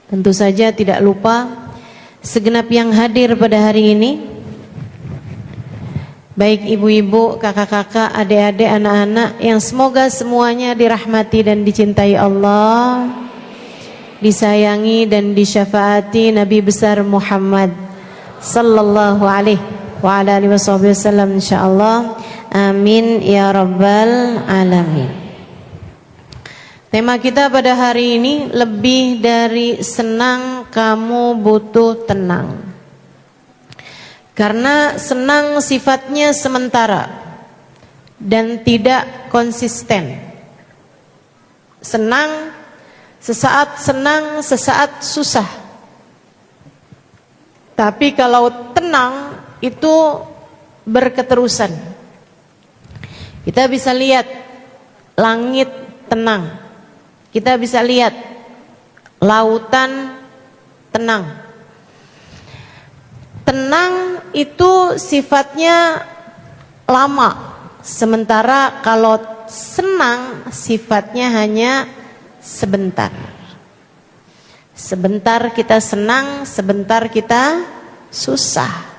Tentu saja tidak lupa segenap yang hadir pada hari ini, baik ibu-ibu, kakak-kakak, adik-adik, anak-anak, yang semoga semuanya dirahmati dan dicintai Allah, disayangi dan disyafaati Nabi besar Muhammad sallallahu alaihi wa ala alihi wasallam, insyaallah. Amin ya rabbal alamin. Tema kita pada hari ini, lebih dari senang kamu butuh tenang. Karena senang sifatnya sementara dan tidak konsisten. Senang sesaat susah. Tapi kalau tenang itu berketerusan. Kita bisa lihat langit tenang. Kita bisa lihat lautan tenang. Tenang itu sifatnya lama, sementara kalau senang sifatnya hanya sebentar. Sebentar kita senang, sebentar kita susah.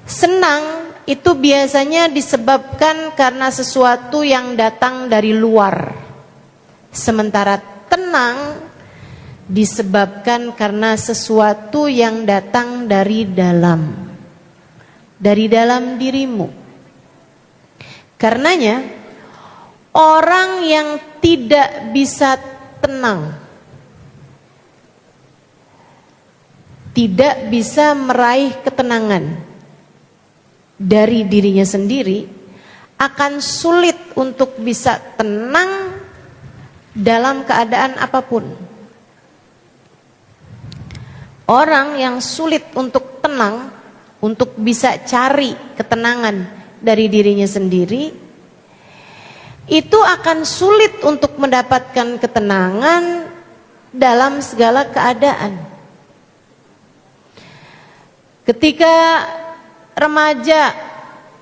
Senang itu biasanya disebabkan karena sesuatu yang datang dari luar. Sementara tenang disebabkan karena sesuatu yang datang dari dalam dirimu. Karenanya orang yang tidak bisa tenang, tidak bisa meraih ketenangan dari dirinya sendiri, akan sulit untuk bisa tenang dalam keadaan apapun. Orang yang sulit untuk tenang, untuk bisa cari ketenangan dari dirinya sendiri, itu akan sulit untuk mendapatkan ketenangan dalam segala keadaan. Ketika remaja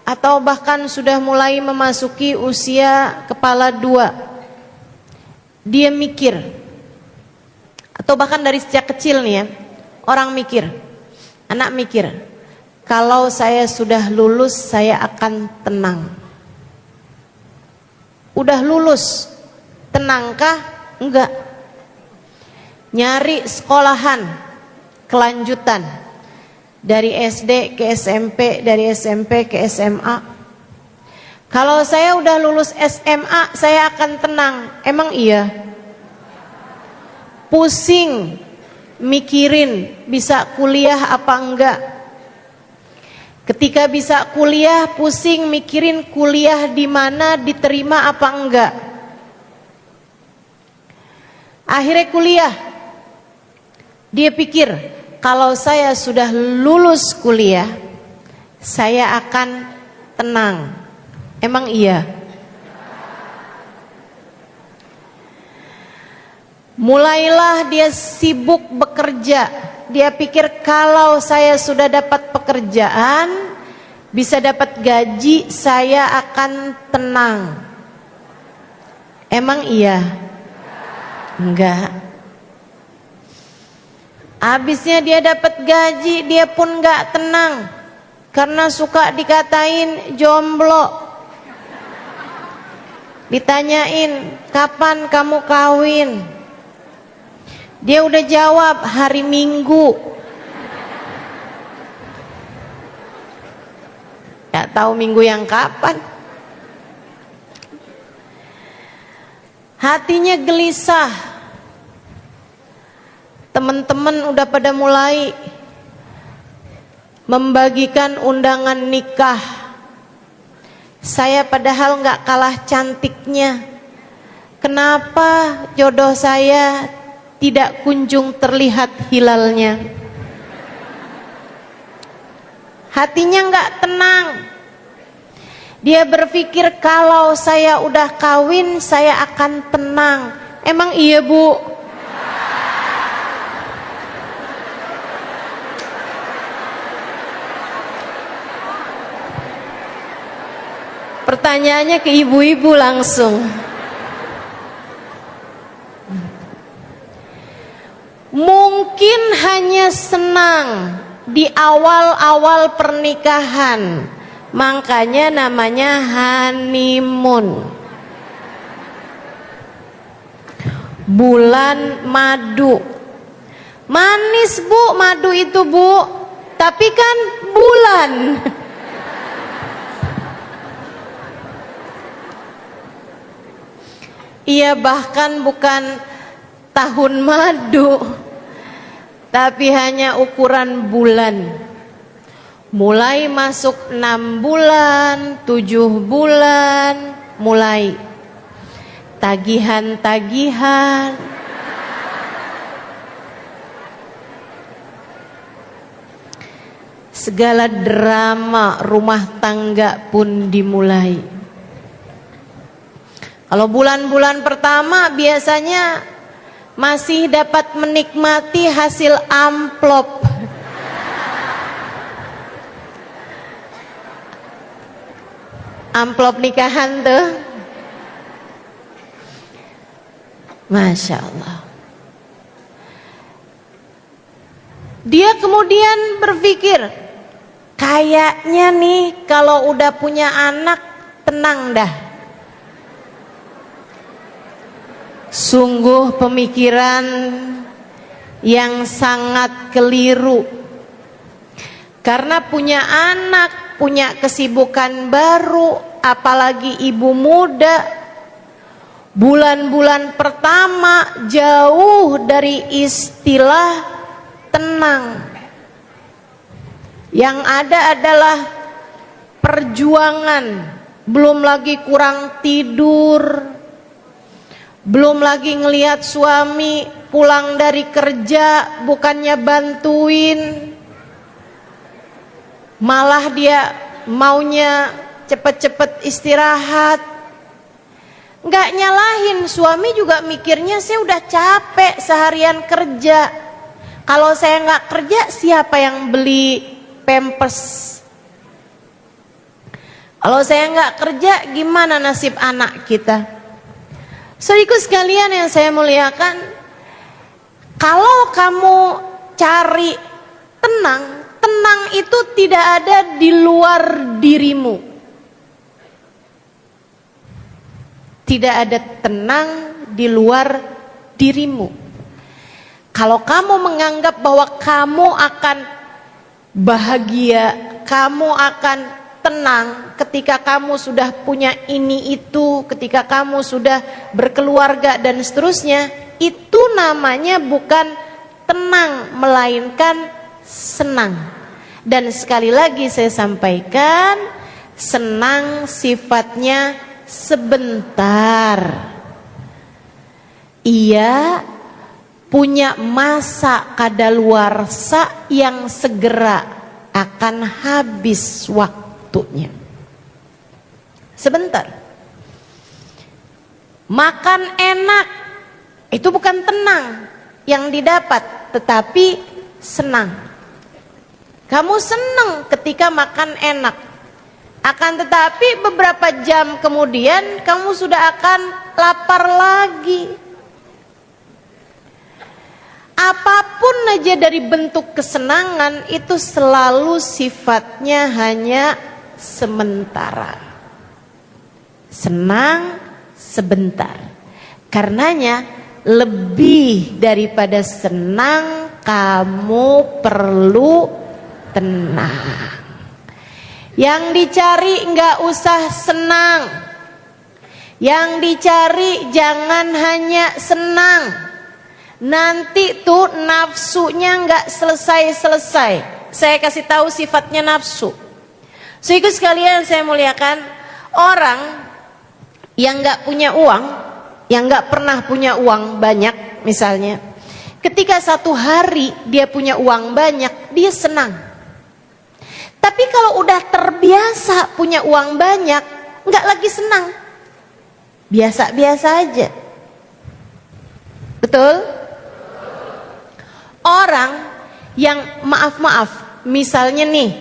atau bahkan sudah mulai memasuki usia kepala dua, dia mikir, atau bahkan dari sejak kecil nih ya, orang mikir, anak mikir, kalau saya sudah lulus saya akan tenang. Udah lulus, tenangkah? Enggak. Nyari sekolahan kelanjutan dari SD ke SMP, dari SMP ke SMA. Kalau saya udah lulus SMA saya akan tenang. Emang iya? Pusing mikirin bisa kuliah apa enggak. Ketika bisa kuliah, pusing mikirin kuliah di mana, diterima apa enggak. Akhirnya kuliah, dia pikir kalau saya sudah lulus kuliah saya akan tenang. Emang iya? Mulailah dia sibuk bekerja. Dia pikir kalau saya sudah dapat pekerjaan, bisa dapat gaji, saya akan tenang. Emang iya? Enggak. Habisnya dia dapat gaji, dia pun enggak tenang. Karena suka dikatain jomblo. Ditanyain, kapan kamu kawin? Dia udah jawab, hari Minggu. Gak tahu minggu yang kapan. Hatinya gelisah. Teman-teman udah pada mulai membagikan undangan nikah. Saya padahal gak kalah cantiknya. Kenapa jodoh saya tidak kunjung terlihat hilalnya? Hatinya gak tenang. Dia berpikir kalau saya udah kawin saya akan tenang. Emang iya, Bu? Pertanyaannya ke ibu-ibu langsung. mungkin hanya senang di awal-awal pernikahan, makanya namanya honeymoon. Bulan madu, manis bu madu itu bu, tapi kan bulan. Iya, bahkan bukan tahun madu, tapi hanya ukuran bulan. Mulai masuk 6 bulan, 7 bulan, mulai tagihan-tagihan. Segala drama rumah tangga pun dimulai. Kalau bulan-bulan pertama biasanya masih dapat menikmati hasil amplop. Amplop nikahan tuh. Masya Allah. Dia kemudian berpikir, kayaknya nih kalau udah punya anak tenang dah. Sungguh pemikiran yang sangat keliru. Karena punya anak, punya kesibukan baru, apalagi ibu muda, bulan-bulan pertama jauh dari istilah tenang. Yang ada adalah perjuangan, belum lagi kurang tidur, belum lagi ngelihat suami pulang dari kerja bukannya bantuin, malah dia maunya cepet-cepet istirahat. Nggak nyalahin, suami juga mikirnya saya udah capek seharian kerja. Kalau saya nggak kerja, siapa yang beli pampers? Kalau saya nggak kerja, gimana nasib anak kita? Saudaraku sekalian yang saya muliakan, kalau kamu cari tenang, tenang itu tidak ada di luar dirimu. Tidak ada tenang di luar dirimu. Kalau kamu menganggap bahwa kamu akan bahagia, kamu akan tenang ketika kamu sudah punya ini itu, ketika kamu sudah berkeluarga dan seterusnya, itu namanya bukan tenang, melainkan senang. Dan sekali lagi saya sampaikan, senang sifatnya sebentar. Ia punya masa kadaluarsa yang segera akan habis waktunya. Sebentar. Makan enak, itu bukan tenang yang didapat, tetapi senang. Kamu senang ketika makan enak. Akan tetapi beberapa jam kemudian kamu sudah akan lapar lagi. Apapun aja dari bentuk kesenangan itu selalu sifatnya hanya sementara. Senang sebentar. Karenanya lebih daripada senang, kamu perlu tenang. Yang dicari nggak usah senang. Yang dicari jangan hanya senang. Nanti tuh nafsunya nggak selesai-selesai. Saya kasih tahu sifatnya nafsu. Saudaraku sekalian saya muliakan, orang yang nggak punya uang, yang nggak pernah punya uang banyak misalnya, ketika satu hari dia punya uang banyak, dia senang. Tapi kalau udah terbiasa punya uang banyak, nggak lagi senang, biasa-biasa aja. Betul? Orang yang maaf-maaf, misalnya nih,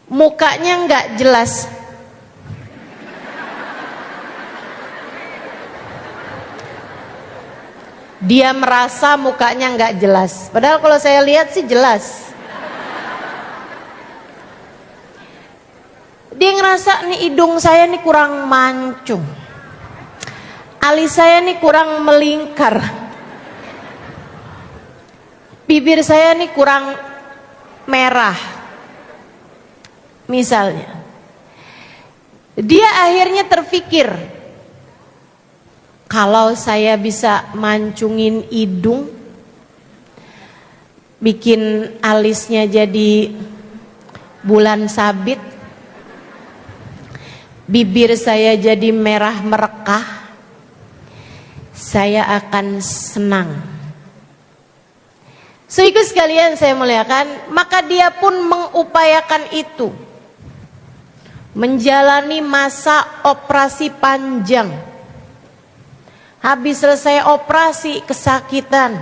mukanya nggak jelas, Dia merasa mukanya nggak jelas. Padahal kalau saya lihat sih jelas. Dia ngerasa nih hidung saya nih kurang mancung, alis saya nih kurang melingkar, bibir saya nih kurang merah. Misalnya, dia akhirnya terpikir, kalau saya bisa mancungin hidung, bikin alisnya jadi bulan sabit, bibir saya jadi merah merekah, saya akan senang. Saudaraku sekalian saya muliakan, maka dia pun mengupayakan itu. Menjalani masa operasi panjang. Habis selesai operasi kesakitan.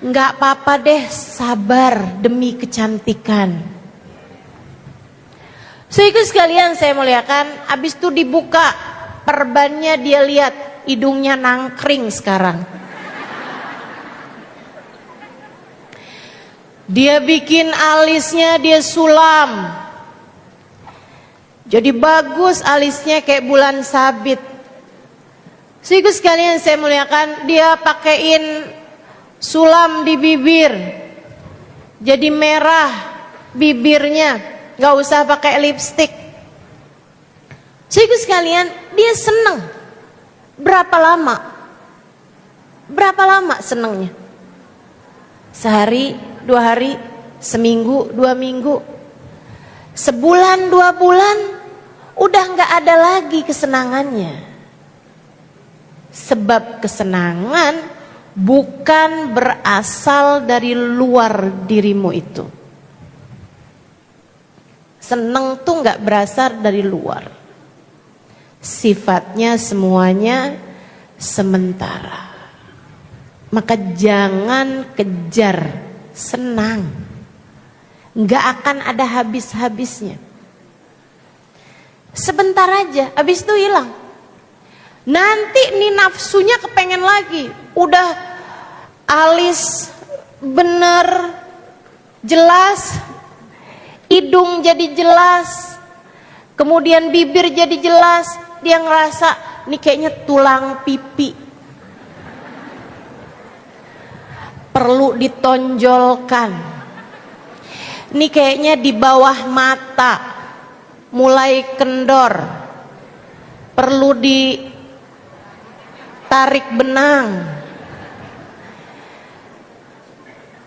Enggak apa-apa deh, sabar demi kecantikan. Saudaraku sekalian saya muliakan, habis itu dibuka perbannya, dia lihat hidungnya nangkring sekarang. Dia bikin alisnya, dia sulam. Jadi bagus alisnya kayak bulan sabit. Saudaraku sekalian saya muliakan, dia pakein sulam di bibir. Jadi merah bibirnya. Gak usah pakai lipstik. Saudaraku sekalian, dia seneng. Berapa lama? Berapa lama senengnya? Sehari, 2 hari, seminggu, 2 minggu, sebulan, 2 bulan, udah gak ada lagi kesenangannya. Sebab kesenangan bukan berasal dari luar dirimu itu. Seneng tuh gak berasal dari luar. Sifatnya semuanya sementara. Maka jangan kejar senang. Gak akan ada habis-habisnya. Sebentar aja, habis itu hilang. Nanti nih nafsunya kepengen lagi. Udah alis bener, jelas, hidung jadi jelas, kemudian bibir jadi jelas. Dia ngerasa ini kayaknya tulang pipi, perlu ditonjolkan. Ini kayaknya di bawah mata mulai kendor, perlu ditarik benang.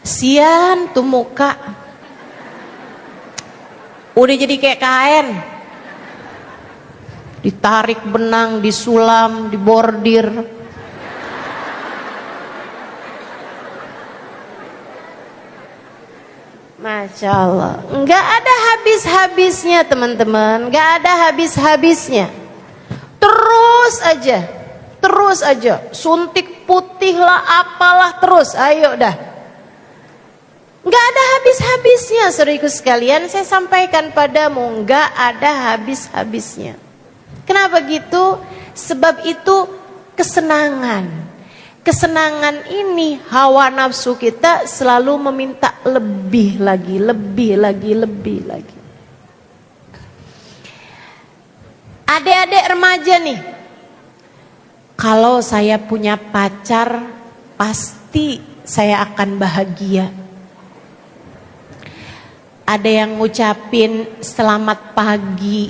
Sian tuh muka, udah jadi kayak kain, ditarik benang, disulam, dibordir. Masya Allah, nggak ada habis-habisnya teman-teman, nggak ada habis-habisnya. Terus aja, suntik putih lah, apalah terus, ayo dah. Gak ada habis-habisnya, saudaraku sekalian. Saya sampaikan padamu, gak ada habis-habisnya. Kenapa gitu? Sebab itu kesenangan. Kesenangan ini hawa nafsu kita selalu meminta lebih lagi, lebih lagi, lebih lagi. Adik-adik remaja nih, kalau saya punya pacar, pasti saya akan bahagia. Ada yang ngucapin selamat pagi.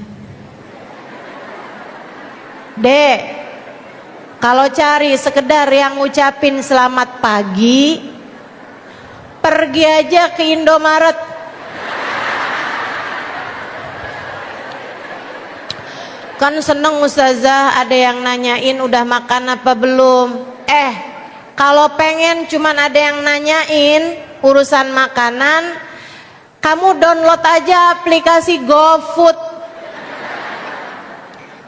Dek, kalau cari sekedar yang ngucapin selamat pagi, pergi aja ke Indomaret. Kan seneng ustazah, ada yang nanyain udah makan apa belum. Kalau pengen cuman ada yang nanyain urusan makanan, kamu download aja aplikasi GoFood.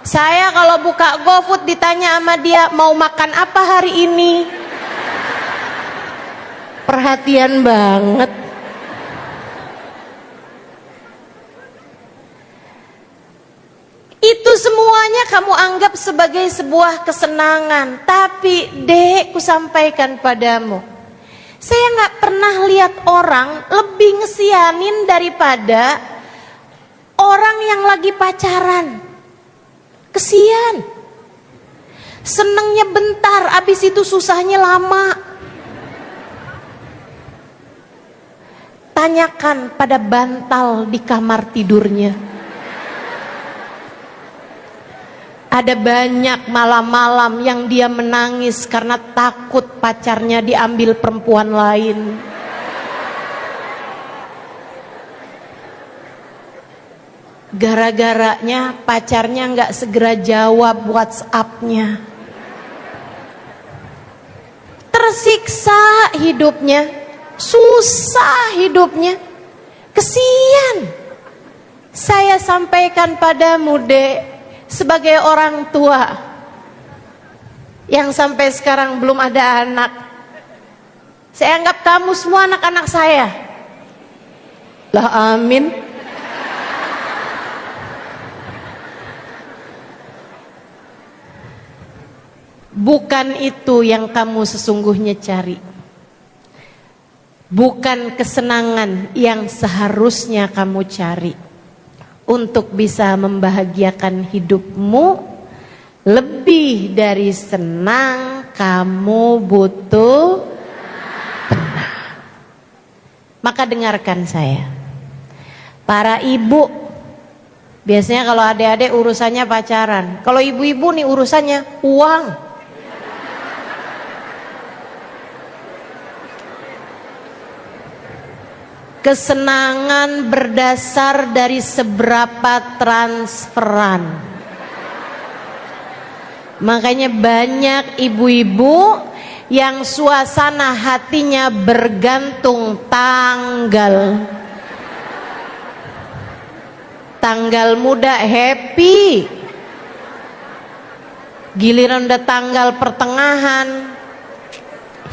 Saya kalau buka GoFood ditanya sama dia, mau makan apa hari ini? Perhatian banget. Itu semua semuanya kamu anggap sebagai sebuah kesenangan. Tapi dek, ku sampaikan padamu, saya gak pernah lihat orang lebih ngesianin daripada orang yang lagi pacaran. Kesian. Senengnya bentar, abis itu susahnya lama. Tanyakan pada bantal di kamar tidurnya. Ada banyak malam-malam yang dia menangis karena takut pacarnya diambil perempuan lain. Gara-garanya pacarnya nggak segera jawab WhatsApp-nya. Tersiksa hidupnya, susah hidupnya, kesian. Saya sampaikan padamu, dek, sebagai orang tua yang sampai sekarang belum ada anak, saya anggap kamu semua anak-anak saya. Lah amin. Bukan itu yang kamu sesungguhnya cari. Bukan kesenangan yang seharusnya kamu cari. Untuk bisa membahagiakan hidupmu, lebih dari senang, kamu butuh tenang. Maka dengarkan saya, para ibu, biasanya kalau adik-adik urusannya pacaran, kalau ibu-ibu nih urusannya uang. Kesenangan berdasar dari seberapa transferan. Makanya banyak ibu-ibu yang suasana hatinya bergantung tanggal. Tanggal muda happy, giliran udah tanggal pertengahan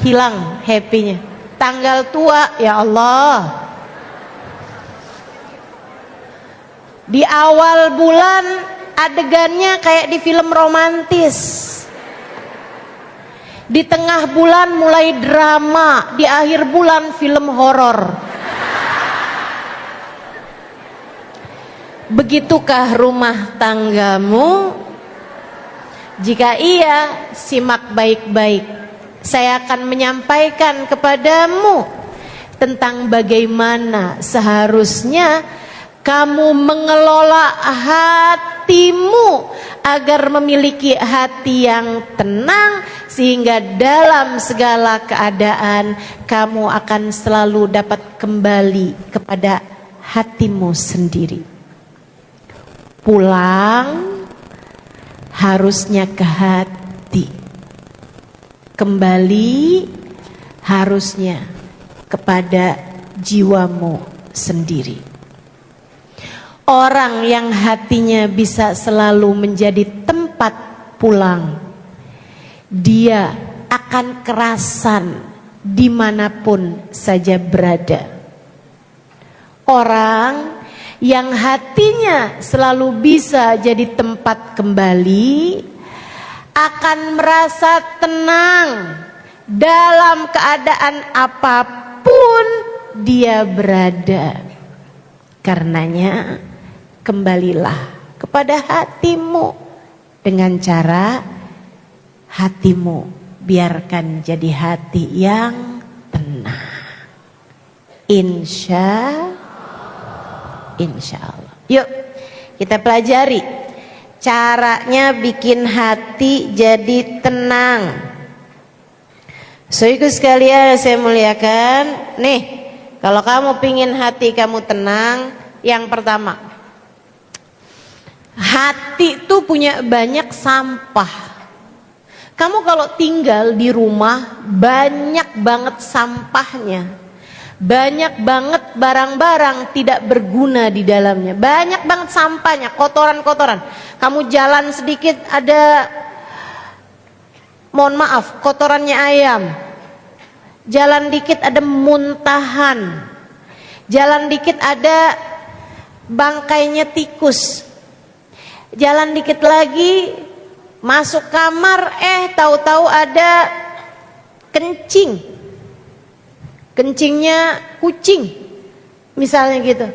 hilang happy-nya. Tanggal tua, ya Allah, di awal bulan adegannya kayak di film romantis, di tengah bulan mulai drama, di akhir bulan film horor. Begitukah rumah tanggamu? Jika iya, simak baik-baik. Saya akan menyampaikan kepadamu tentang bagaimana seharusnya kamu mengelola hatimu agar memiliki hati yang tenang, sehingga dalam segala keadaan kamu akan selalu dapat kembali kepada hatimu sendiri. Pulang harusnya ke hati, kembali harusnya kepada jiwamu sendiri. Orang yang hatinya bisa selalu menjadi tempat pulang, dia akan kerasan dimanapun saja berada. Orang yang hatinya selalu bisa jadi tempat kembali akan merasa tenang dalam keadaan apapun dia berada. Karenanya, kembalilah kepada hatimu dengan cara hatimu biarkan jadi hati yang tenang. Insya Allah. Yuk kita pelajari caranya bikin hati jadi tenang. Saudaraku sekalian saya muliakan, nih kalau kamu pingin hati kamu tenang, yang pertama, hati itu punya banyak sampah. Kamu kalau tinggal di rumah banyak banget sampahnya, banyak banget barang-barang tidak berguna di dalamnya, banyak banget sampahnya, kotoran-kotoran. Kamu jalan sedikit ada, mohon maaf, kotorannya ayam. Jalan dikit ada muntahan, jalan dikit ada bangkainya tikus. Jalan dikit lagi, masuk kamar, tahu-tahu ada kencing. Kencingnya kucing, misalnya gitu.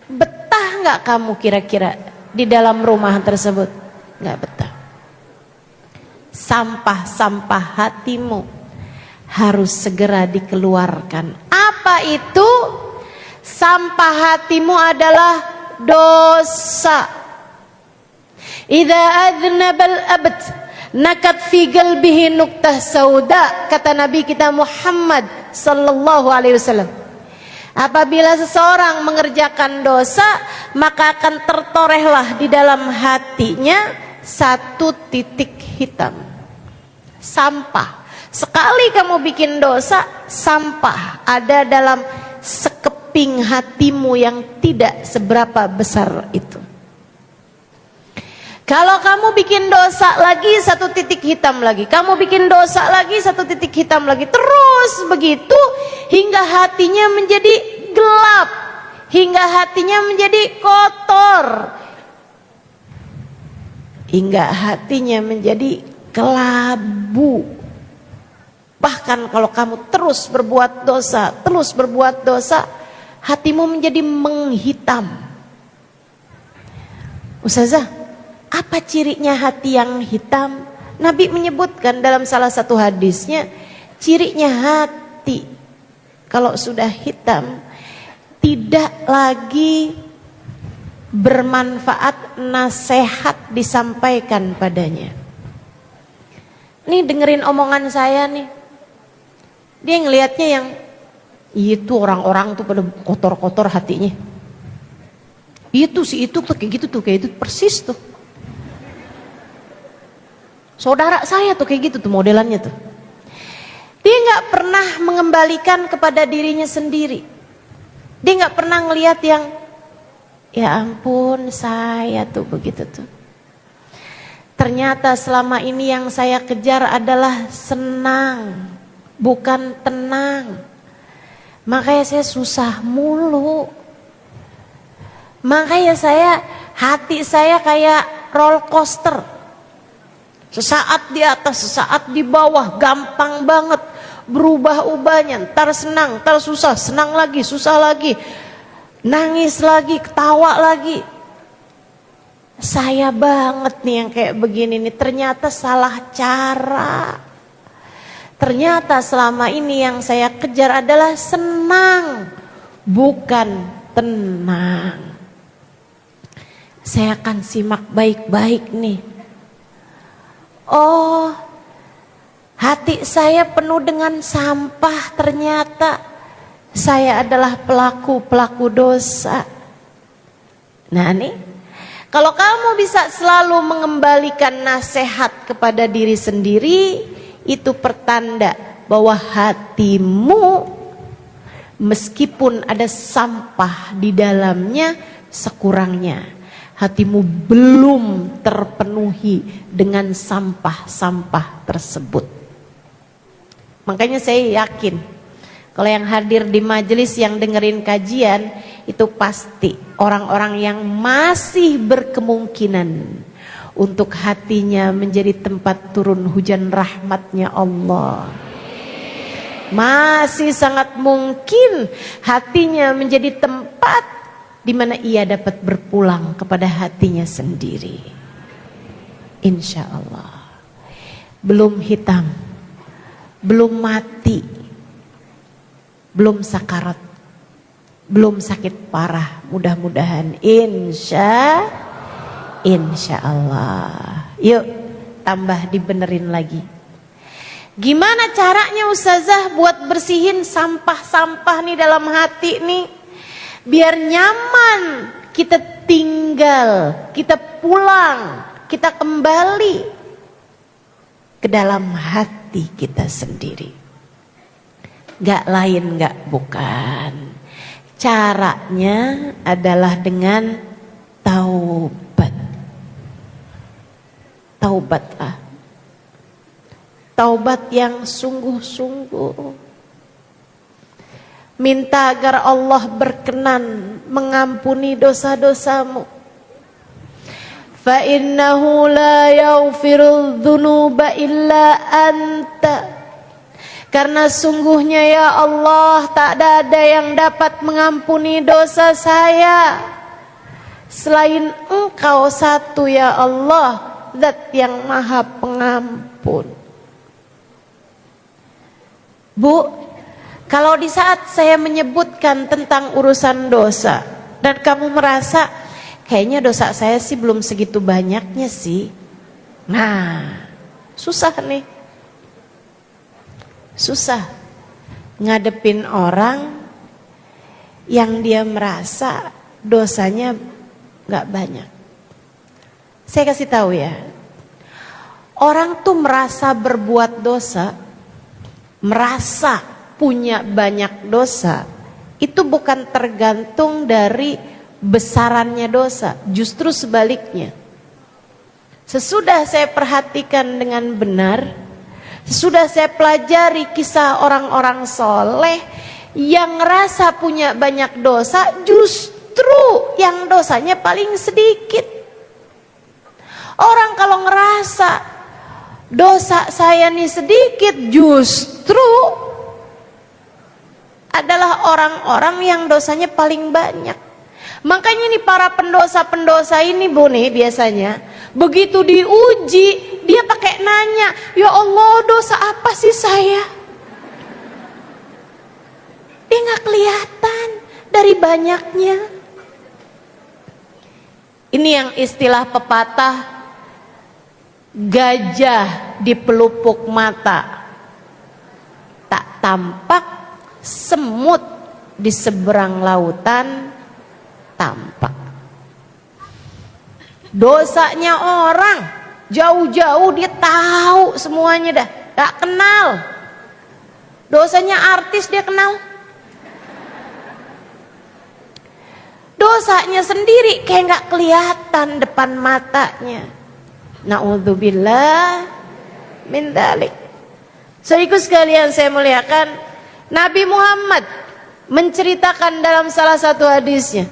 Betah nggak kamu kira-kira di dalam rumah tersebut? Nggak betah. Sampah-sampah hatimu harus segera dikeluarkan. Apa itu? Sampah hatimu adalah dosa. Idza adnabal abd nakat fi qalbihi nuqtah sauda, kata Nabi kita Muhammad sallallahu alaihi wasallam. Apabila seseorang mengerjakan dosa, maka akan tertorehlah di dalam hatinya satu titik hitam. Sampah. Sekali kamu bikin dosa, sampah ada dalam sekeping hatimu yang tidak seberapa besar itu. Kalau kamu bikin dosa lagi, satu titik hitam lagi. Kamu bikin dosa lagi, satu titik hitam lagi. Terus begitu hingga hatinya menjadi gelap, hingga hatinya menjadi kotor, hingga hatinya menjadi kelabu. Bahkan kalau kamu terus berbuat dosa, hatimu menjadi menghitam. Ustazah, apa cirinya hati yang hitam? Nabi menyebutkan dalam salah satu hadisnya, cirinya hati kalau sudah hitam tidak lagi bermanfaat nasihat disampaikan padanya. Nih dengerin omongan saya nih. Dia ngelihatnya yang itu orang-orang tuh pada kotor-kotor hatinya. Itu si itu tuh kayak gitu persis tuh. Saudara saya tuh kayak gitu tuh modelannya tuh. Dia nggak pernah mengembalikan kepada dirinya sendiri. Dia nggak pernah ngelihat yang ya ampun saya tuh begitu tuh. Ternyata selama ini yang saya kejar adalah senang, bukan tenang. Makanya saya susah mulu. Makanya hati saya kayak roller coaster. Sesaat di atas, sesaat di bawah, gampang banget berubah-ubahnya. Ntar senang, ntar susah, senang lagi, susah lagi, nangis lagi, ketawa lagi. Saya banget nih yang kayak begini nih, ternyata salah cara. Ternyata selama ini yang saya kejar adalah senang, bukan tenang. Saya akan simak baik-baik nih. Oh, hati saya penuh dengan sampah, ternyata saya adalah pelaku dosa. Nah nih, kalau kamu bisa selalu mengembalikan nasihat kepada diri sendiri, itu pertanda bahwa hatimu meskipun ada sampah di dalamnya, sekurangnya hatimu belum terpenuhi dengan sampah-sampah tersebut. Makanya saya yakin kalau yang hadir di majelis yang dengerin kajian itu pasti orang-orang yang masih berkemungkinan untuk hatinya menjadi tempat turun hujan rahmatnya Allah. Masih sangat mungkin hatinya menjadi tempat di mana ia dapat berpulang kepada hatinya sendiri. Insya Allah. Belum hitam, belum mati, belum sakarat, belum sakit parah. Mudah-mudahan insya Allah. Yuk tambah dibenerin lagi. Gimana caranya Ustazah buat bersihin sampah-sampah nih dalam hati nih? Biar nyaman kita tinggal, kita pulang, kita kembali ke dalam hati kita sendiri. Gak lain gak bukan. Caranya adalah dengan taubat. Taubatlah. Taubat yang sungguh-sungguh. Minta agar Allah berkenan mengampuni dosa-dosamu. fa innahu la yaghfirudz dzunuba illa anta. Karena sungguhnya ya Allah, tak ada yang dapat mengampuni dosa saya selain Engkau satu ya Allah, Zat yang Maha Pengampun. Bu, kalau di saat saya menyebutkan tentang urusan dosa dan kamu merasa kayaknya dosa saya sih belum segitu banyaknya sih, nah susah nih, susah ngadepin orang yang dia merasa dosanya gak banyak. Saya kasih tahu ya, orang tuh merasa berbuat dosa, merasa punya banyak dosa, itu bukan tergantung dari besarannya dosa, justru sebaliknya. Sesudah saya perhatikan dengan benar, sesudah saya pelajari kisah orang-orang soleh yang ngerasa punya banyak dosa, justru yang dosanya paling sedikit. Orang kalau ngerasa dosa saya nih sedikit, justru adalah orang-orang yang dosanya paling banyak. Makanya nih para pendosa-pendosa ini Bu nih biasanya begitu diuji dia pakai nanya, ya Allah dosa apa sih saya? Dia gak kelihatan dari banyaknya. Ini yang istilah pepatah, gajah di pelupuk mata tak tampak, semut di seberang lautan tampak. Dosanya orang jauh-jauh dia tahu semuanya dah, gak kenal. Dosanya artis dia kenal, dosanya sendiri kayak gak kelihatan depan matanya. Na'udzubillah min dzalik. Saudaraku sekalian saya muliakan, Nabi Muhammad menceritakan dalam salah satu hadisnya,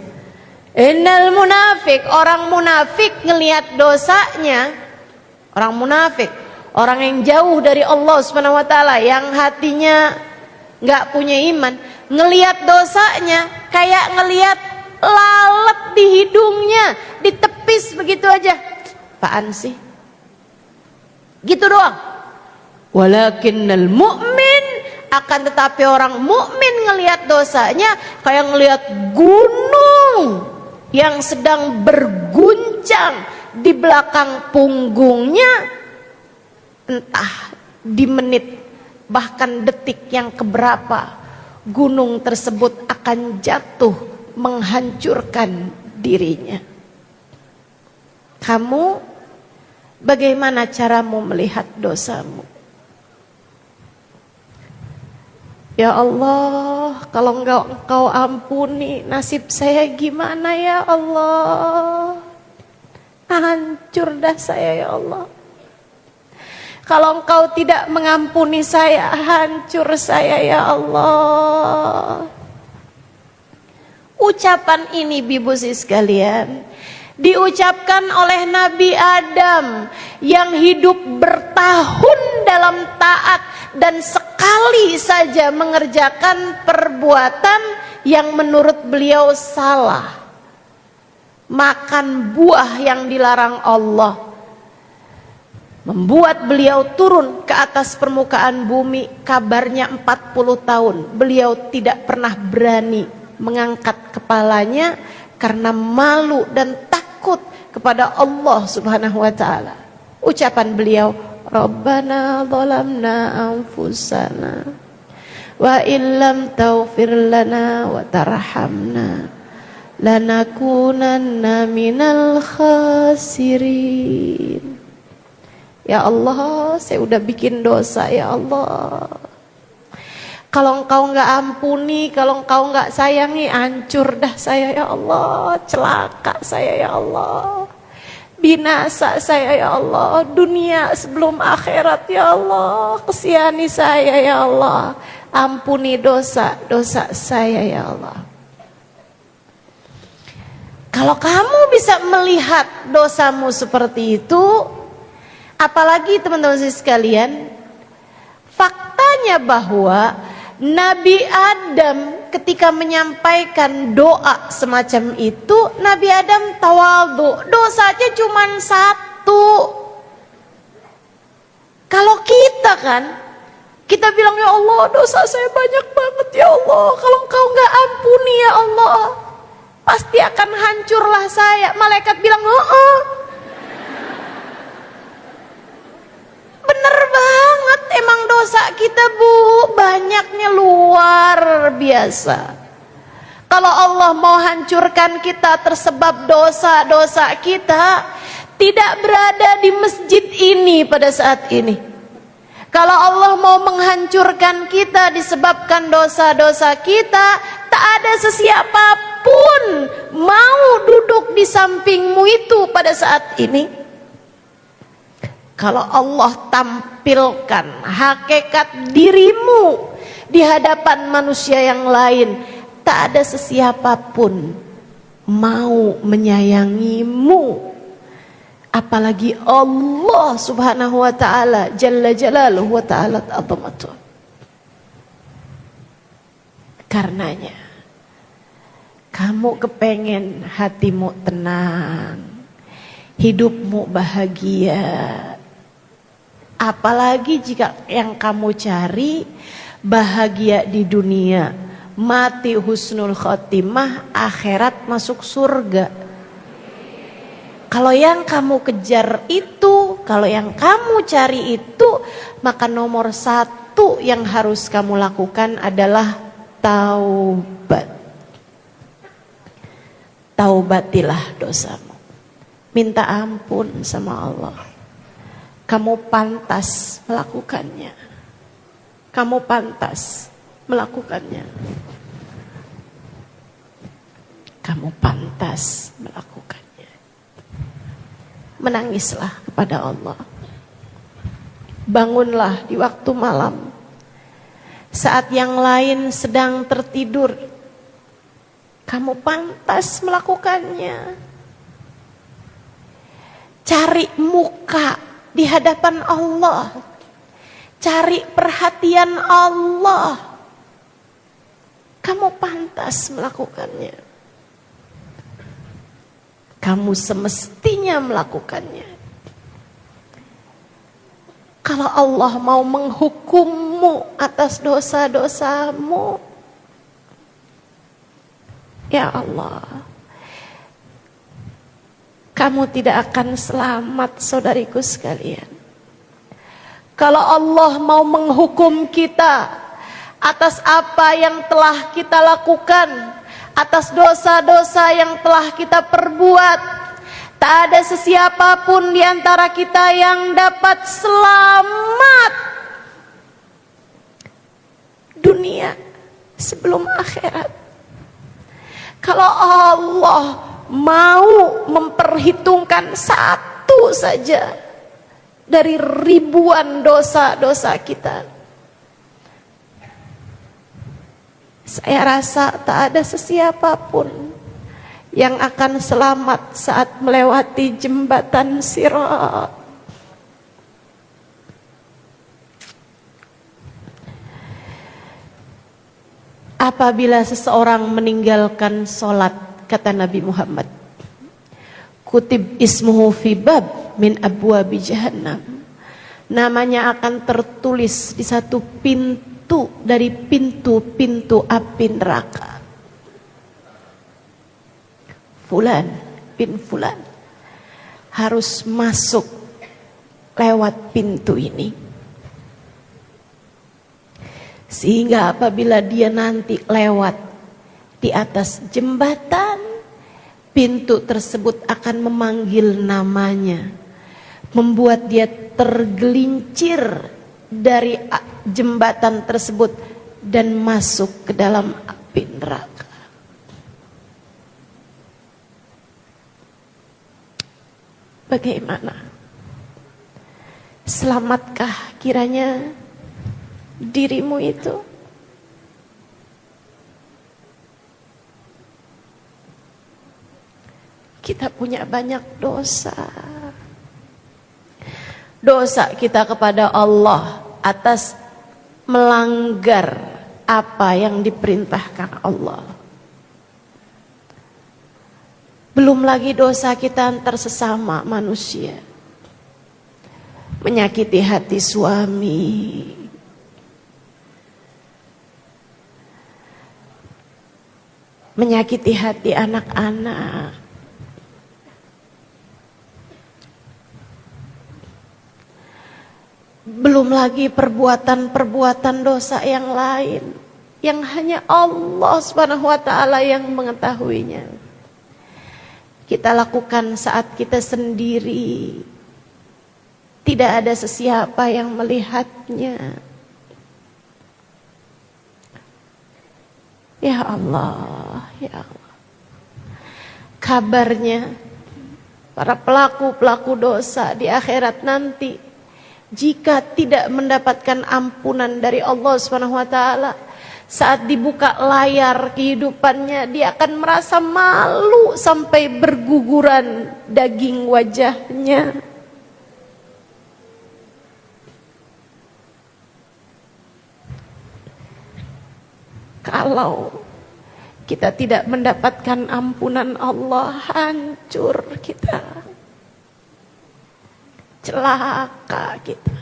innal munafik, orang munafik ngelihat dosanya, orang munafik, orang yang jauh dari Allah Subhanahu wa taala, yang hatinya enggak punya iman, ngelihat dosanya kayak ngelihat lalat di hidungnya, ditepis begitu aja. Apaan sih? Gitu doang. Walakinnal mu'min, akan tetapi orang mukmin ngelihat dosanya kayak ngelihat gunung yang sedang berguncang di belakang punggungnya, entah di menit bahkan detik yang keberapa gunung tersebut akan jatuh menghancurkan dirinya. Kamu bagaimana caramu melihat dosamu? Ya Allah, kalau engkau ampuni, nasib saya gimana ya Allah? Hancur dah saya ya Allah. Kalau engkau tidak mengampuni saya, hancur saya ya Allah. Ucapan ini Bibu sekalian diucapkan oleh Nabi Adam yang hidup bertahun dalam taat dan sekali saja mengerjakan perbuatan yang menurut beliau salah, makan buah yang dilarang Allah, membuat beliau turun ke atas permukaan bumi. Kabarnya 40 tahun beliau tidak pernah berani mengangkat kepalanya karena malu dan takut kepada Allah Subhanahu wa taala. Ucapan beliau, Rabbana zalamna anfusana wa illam taghfir lana wa tarhamna lanakunanna minal khasirin. Ya Allah, saya udah bikin dosa ya Allah. Kalau engkau enggak ampuni, kalau engkau enggak sayangi, hancur dah saya ya Allah, celaka saya ya Allah, binasa saya ya Allah, dunia sebelum akhirat ya Allah, kesihani saya ya Allah, ampuni dosa-dosa saya ya Allah. Kalau kamu bisa melihat dosamu seperti itu, apalagi teman-teman sekalian, faktanya bahwa Nabi Adam ketika menyampaikan doa semacam itu, Nabi Adam tawadhu, dosanya cuma satu. Kalau kita kan, kita bilang, ya Allah dosa saya banyak banget ya Allah, kalau engkau nggak ampuni ya Allah, pasti akan hancurlah saya. Malaikat bilang, oh, bener banget, emang dosa kita Bu, banyaknya luar biasa. Kalau Allah mau hancurkan kita tersebab dosa-dosa kita, tidak berada di masjid ini pada saat ini. Kalau Allah mau menghancurkan kita disebabkan dosa-dosa kita, tak ada sesiapapun mau duduk di sampingmu itu pada saat ini. Kalau Allah tampilkan hakikat dirimu di hadapan manusia yang lain, tak ada sesiapapun mau menyayangimu. Apalagi Allah subhanahu wa ta'ala jalla jalaluhu wa ta'ala azamatu. Karenanya kamu kepengen hatimu tenang, hidupmu bahagia, apalagi jika yang kamu cari bahagia di dunia, mati husnul khotimah, akhirat masuk surga. Kalau yang kamu kejar itu, kalau yang kamu cari itu, maka nomor satu yang harus kamu lakukan adalah taubat. Taubatilah dosamu, minta ampun sama Allah. Kamu pantas melakukannya. Kamu pantas melakukannya. Kamu pantas melakukannya. Menangislah kepada Allah. Bangunlah di waktu malam, saat yang lain sedang tertidur. Kamu pantas melakukannya. Cari muka di hadapan Allah, cari perhatian Allah. Kamu pantas melakukannya. Kamu semestinya melakukannya. Kalau Allah mau menghukummu atas dosa-dosamu, ya Allah, kamu tidak akan selamat, saudariku sekalian. Kalau Allah mau menghukum kita atas apa yang telah kita lakukan, atas dosa-dosa yang telah kita perbuat, tak ada sesiapapun di antara kita yang dapat selamat dunia sebelum akhirat. Kalau Allah mau memperhitungkan satu saja dari ribuan dosa-dosa kita, saya rasa tak ada sesiapapun yang akan selamat saat melewati jembatan Sirat. Apabila seseorang meninggalkan sholat, kata Nabi Muhammad, kutib ismuhu fi bab min abwabi jahannam, namanya akan tertulis di satu pintu dari pintu-pintu api neraka. Fulan bin Fulan harus masuk lewat pintu ini, sehingga apabila dia nanti lewat di atas jembatan, pintu tersebut akan memanggil namanya, membuat dia tergelincir dari jembatan tersebut dan masuk ke dalam api neraka. Bagaimana? Selamatkah kiranya dirimu itu? kita punya banyak dosa. Dosa kita kepada Allah atas melanggar apa yang diperintahkan Allah. Belum lagi dosa kita antar sesama manusia. Menyakiti hati suami, menyakiti hati anak-anak, belum lagi perbuatan-perbuatan dosa yang lain yang hanya Allah Subhanahu wa taala yang mengetahuinya. Kita lakukan saat kita sendiri, tidak ada sesiapa yang melihatnya. Ya Allah, ya Allah. Kabarnya para pelaku-pelaku dosa di akhirat nanti, jika tidak mendapatkan ampunan dari Allah Subhanahu wa taala, saat dibuka layar kehidupannya, dia akan merasa malu sampai berguguran daging wajahnya. Kalau kita tidak mendapatkan ampunan Allah, hancur kita, celaka kita.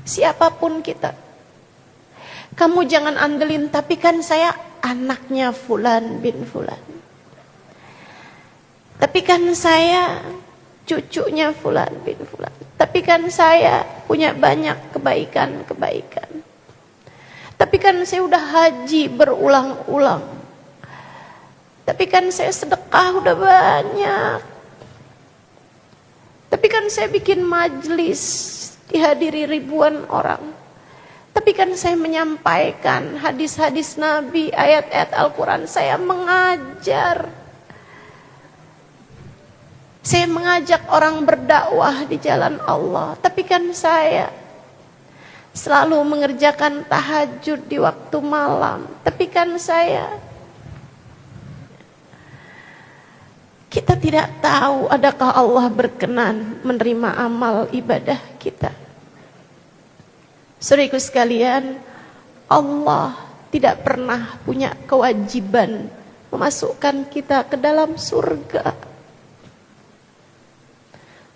Siapapun kita, kamu jangan andelin, tapi kan saya anaknya Fulan bin Fulan, tapi kan saya cucunya Fulan bin Fulan, tapi kan saya punya banyak kebaikan-kebaikan, tapi kan saya udah haji berulang-ulang, tapi kan saya sedekah udah banyak, tapi kan saya bikin majelis dihadiri ribuan orang, tapi kan saya menyampaikan hadis-hadis Nabi, ayat-ayat Al-Quran, saya mengajar, saya mengajak orang berdakwah di jalan Allah, tapi kan saya selalu mengerjakan tahajud di waktu malam, tapi kan kita tidak tahu adakah Allah berkenan menerima amal ibadah kita. Saudaraku sekalian, Allah tidak pernah punya kewajiban memasukkan kita ke dalam surga.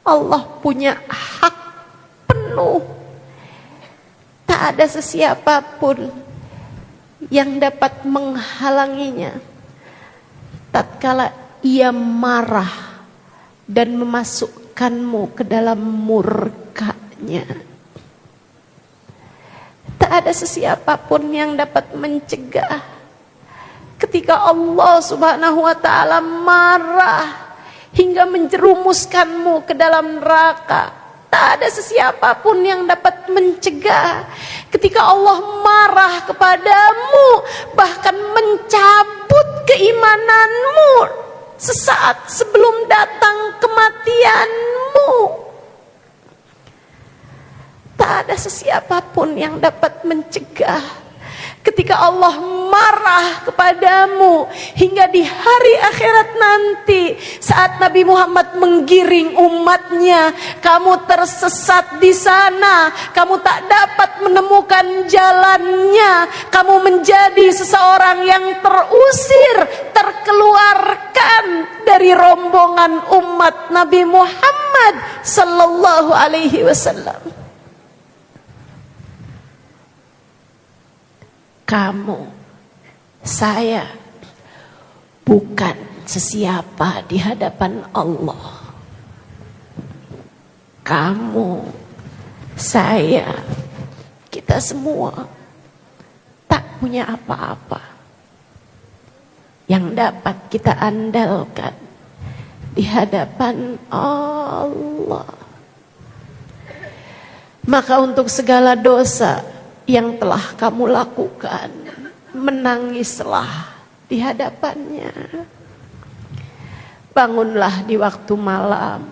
Allah punya hak penuh. Tak ada sesiapapun yang dapat menghalanginya tatkala Ia marah dan memasukkanmu ke dalam murka-Nya. Tak ada sesiapapun yang dapat mencegah ketika Allah Subhanahu wa taala marah hingga menjerumuskanmu ke dalam neraka. Tak ada sesiapapun yang dapat mencegah ketika Allah marah kepadamu, bahkan mencabut keimananmu sesaat sebelum datang kematianmu. Tak ada sesiapapun yang dapat mencegah ketika Allah marah kepadamu hingga di hari akhirat nanti, saat Nabi Muhammad menggiring umatnya, kamu tersesat di sana, kamu tak dapat menemukan jalannya, kamu menjadi seseorang yang terusir, terkeluarkan dari rombongan umat Nabi Muhammad sallallahu alaihi wasallam. Kamu, saya bukan sesiapa di hadapan Allah. Kamu, saya, kita semua tak punya apa-apa yang dapat kita andalkan di hadapan Allah. Maka untuk segala dosa yang telah kamu lakukan, menangislah di hadapannya. Bangunlah di waktu malam,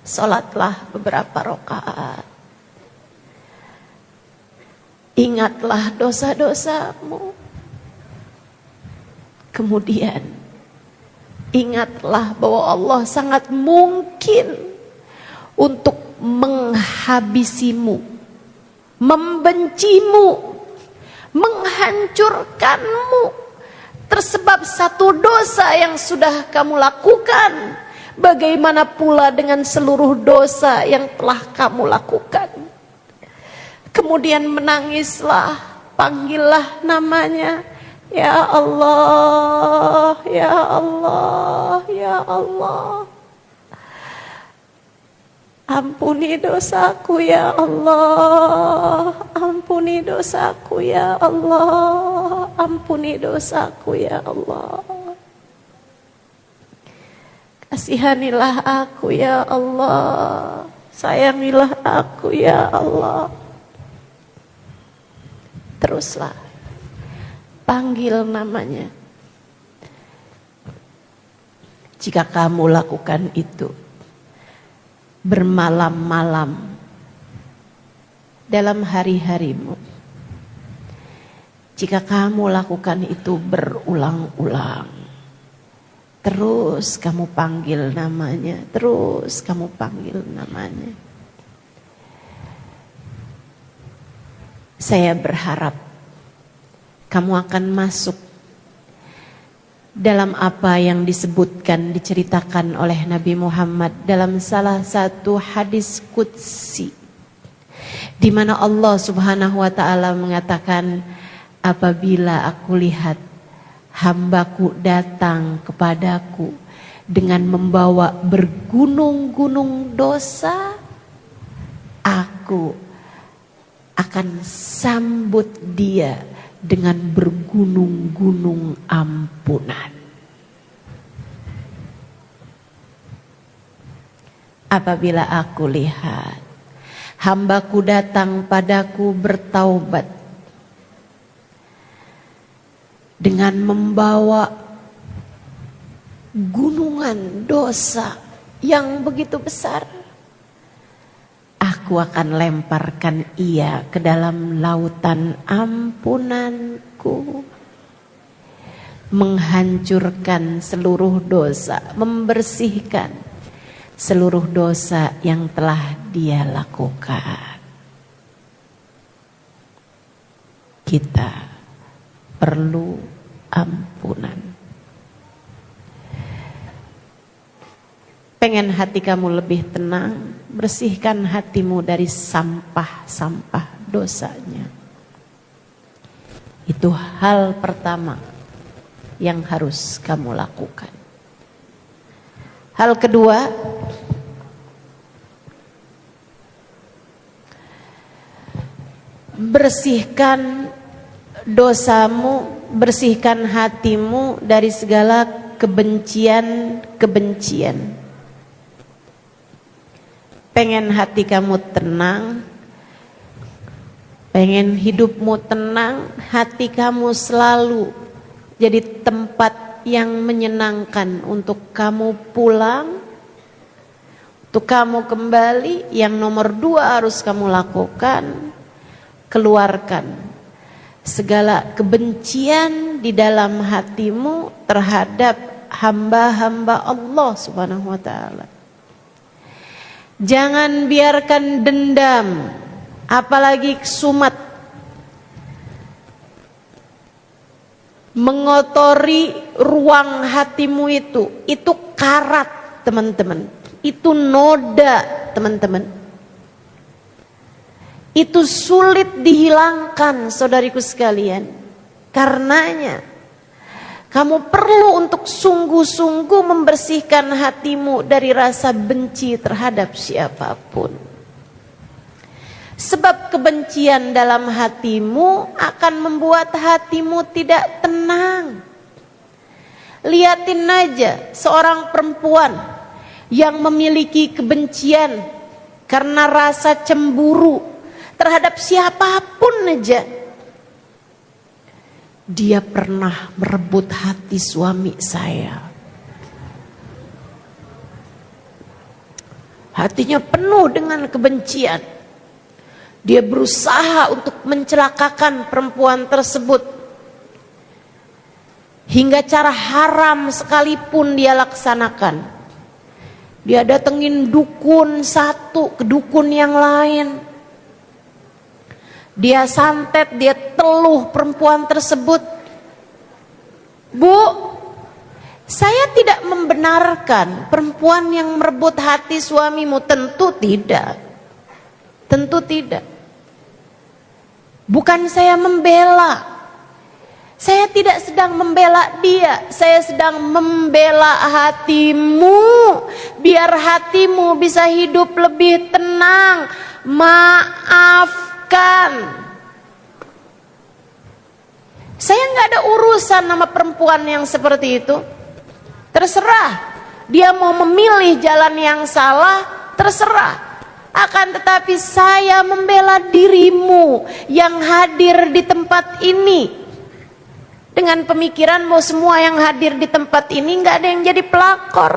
sholatlah beberapa rakaat, Ingatlah dosa-dosamu. Kemudian ingatlah bahwa Allah sangat mungkin untuk menghabisimu, membencimu, menghancurkanmu tersebab satu dosa yang sudah kamu lakukan. Bagaimana pula dengan seluruh dosa yang telah kamu lakukan? Kemudian menangislah, panggillah namanya. Ya Allah, ya Allah, ya Allah. Ampuni dosaku ya Allah, ampuni dosaku ya Allah, ampuni dosaku ya Allah. Kasihanilah aku ya Allah, sayangilah aku ya Allah. Teruslah panggil namanya. Jika kamu lakukan itu bermalam-malam dalam hari-harimu, jika kamu lakukan itu berulang-ulang, terus kamu panggil namanya, terus kamu panggil namanya, saya berharap kamu akan masuk dalam apa yang disebutkan, diceritakan oleh Nabi Muhammad dalam salah satu hadis qudsi, di mana Allah Subhanahu wa taala mengatakan, apabila aku lihat hambaku datang kepadaku dengan membawa bergunung-gunung dosa, aku akan sambut dia dengan bergunung-gunung ampunan. Apabila aku lihat hambaku datang padaku bertaubat dengan membawa gunungan dosa yang begitu besar, aku akan lemparkan ia ke dalam lautan ampunanku, menghancurkan seluruh dosa, membersihkan seluruh dosa yang telah dia lakukan. Kita perlu ampunan. Pengen hati kamu lebih tenang, bersihkan hatimu dari sampah-sampah dosanya. Itu hal pertama yang harus kamu lakukan. Hal kedua, bersihkan dosamu, bersihkan hatimu dari segala kebencian-kebencian. Pengen hati kamu tenang, pengen hidupmu tenang, hati kamu selalu jadi tempat yang menyenangkan untuk kamu pulang, untuk kamu kembali. Yang nomor 2 harus kamu lakukan, keluarkan segala kebencian di dalam hatimu terhadap hamba-hamba Allah Subhanahu wa taala. Jangan biarkan dendam, apalagi kesumat, mengotori ruang hatimu itu. Itu karat, teman-teman. Itu noda, teman-teman. Itu sulit dihilangkan, saudariku sekalian. Karenanya kamu perlu untuk sungguh-sungguh membersihkan hatimu dari rasa benci terhadap siapapun. Sebab kebencian dalam hatimu akan membuat hatimu tidak tenang. Lihatin aja seorang perempuan yang memiliki kebencian karena rasa cemburu terhadap siapapun aja. Dia pernah merebut hati suami saya. Hatinya penuh dengan kebencian. Dia berusaha untuk mencelakakan perempuan tersebut. Hingga cara haram sekalipun dia laksanakan. Dia datengin dukun satu ke dukun yang lain. Dia santet, dia teluh perempuan tersebut. Bu, saya tidak membenarkan perempuan yang merebut hati suamimu. Tentu tidak. Tentu tidak. Bukan saya membela. Saya tidak sedang membela dia. Saya sedang membela hatimu. Biar hatimu bisa hidup lebih tenang. Maafkan. Saya nggak ada urusan sama perempuan yang seperti itu. Terserah. Dia mau memilih jalan yang salah, terserah. Akan tetapi saya membela dirimu yang hadir di tempat ini. Dengan pemikiran mau semua yang hadir di tempat ini nggak ada yang jadi pelakor.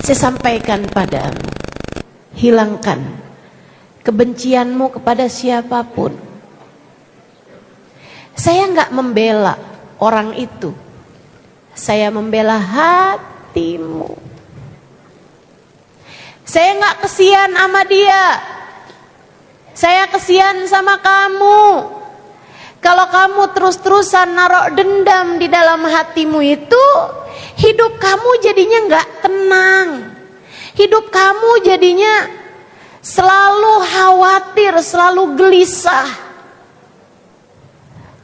Saya sampaikan padamu, hilangkan kebencianmu kepada siapapun. Saya nggak membela orang itu, saya membela hatimu. Saya nggak kesian sama dia, saya kesian sama kamu. Kalau kamu terus-terusan naruh dendam di dalam hatimu itu, hidup kamu jadinya nggak tenang. Hidup kamu jadinya selalu khawatir, selalu gelisah.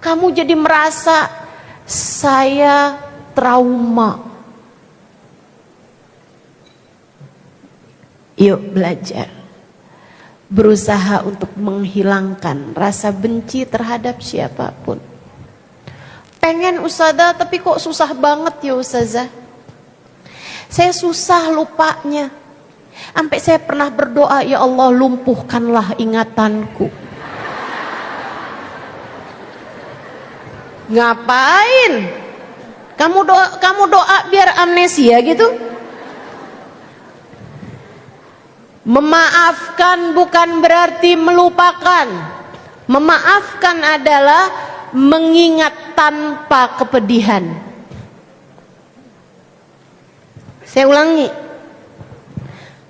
Kamu jadi merasa saya trauma. Yuk belajar. Berusaha untuk menghilangkan rasa benci terhadap siapapun. Pengen ustazah tapi kok susah banget ya ustazah. Saya susah lupanya. Sampai saya pernah berdoa, ya Allah lumpuhkanlah ingatanku. Ngapain? Kamu doa biar amnesia gitu? Memaafkan bukan berarti melupakan. Memaafkan adalah mengingat tanpa kepedihan. Saya ulangi.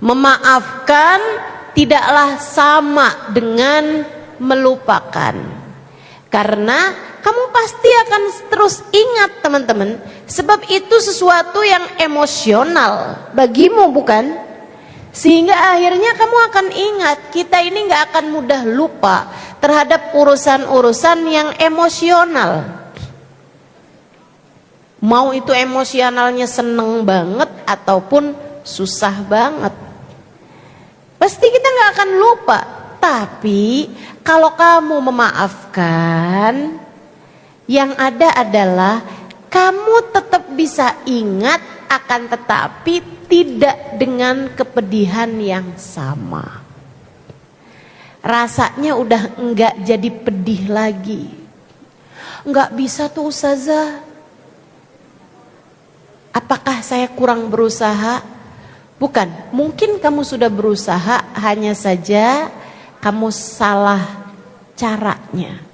Memaafkan tidaklah sama dengan melupakan. Karena kamu pasti akan terus ingat teman-teman. Sebab itu sesuatu yang emosional bagimu bukan? Sehingga akhirnya kamu akan ingat. Kita ini gak akan mudah lupa terhadap urusan-urusan yang emosional. Mau itu emosionalnya seneng banget ataupun susah banget, pasti kita gak akan lupa. Tapi kalau kamu memaafkan, yang ada adalah kamu tetap bisa ingat, akan tetapi tidak dengan kepedihan yang sama. Rasanya udah enggak jadi pedih lagi. Enggak bisa tuh ustazah. Apakah saya kurang berusaha? Bukan, mungkin kamu sudah berusaha, hanya saja kamu salah caranya.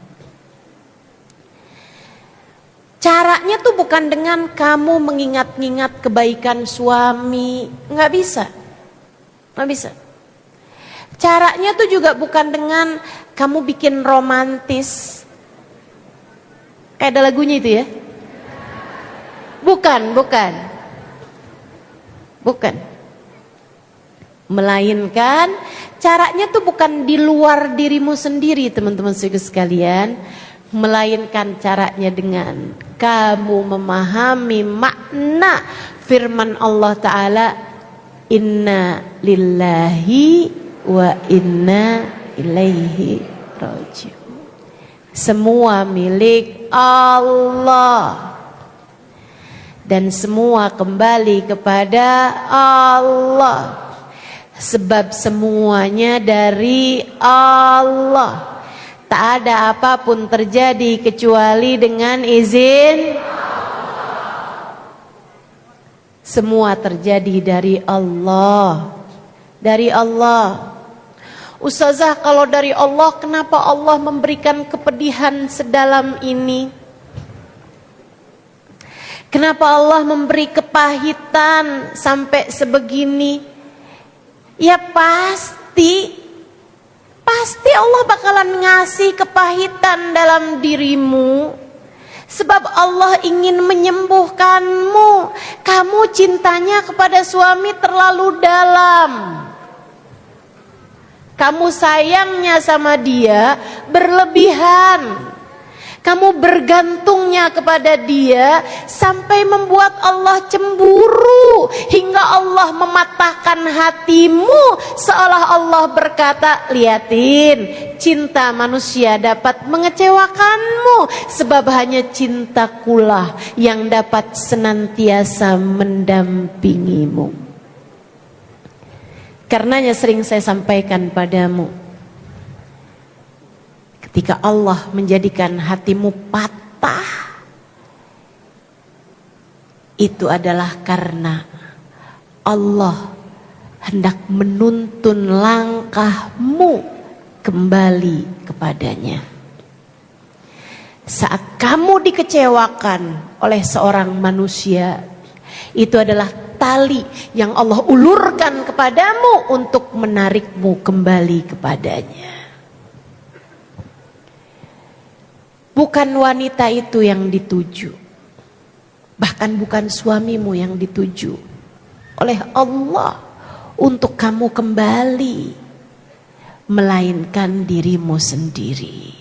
Caranya tuh bukan dengan kamu mengingat-ingat kebaikan suami, nggak bisa, nggak bisa. Caranya tuh juga bukan dengan kamu bikin romantis, kayak ada lagunya itu ya. Bukan. Melainkan caranya tuh bukan di luar dirimu sendiri teman-teman sekalian. Melainkan caranya dengan kamu memahami makna firman Allah Ta'ala, inna lillahi wa inna ilaihi raji'un. Semua milik Allah dan semua kembali kepada Allah. Sebab semuanya dari Allah. Tak ada apapun terjadi kecuali dengan izin. Semua terjadi dari Allah. Dari Allah. Ustazah, kalau dari Allah, kenapa Allah memberikan kepedihan sedalam ini? Kenapa Allah memberi kepahitan sampai sebegini? Ya pasti Allah bakalan ngasih kepahitan dalam dirimu. Sebab Allah ingin menyembuhkanmu. Kamu cintanya kepada suami terlalu dalam. Kamu sayangnya sama dia berlebihan. Kamu bergantungnya kepada dia sampai membuat Allah cemburu. Hingga Allah mematahkan hatimu. Seolah Allah berkata, lihatin, cinta manusia dapat mengecewakanmu. Sebab hanya cintakulah yang dapat senantiasa mendampingimu. Karenanya sering saya sampaikan padamu, ketika Allah menjadikan hatimu patah, itu adalah karena Allah hendak menuntun langkahmu kembali kepadanya. Saat kamu dikecewakan oleh seorang manusia, itu adalah tali yang Allah ulurkan kepadamu untuk menarikmu kembali kepadanya. Bukan wanita itu yang dituju, bahkan bukan suamimu yang dituju oleh Allah untuk kamu kembali, melainkan dirimu sendiri.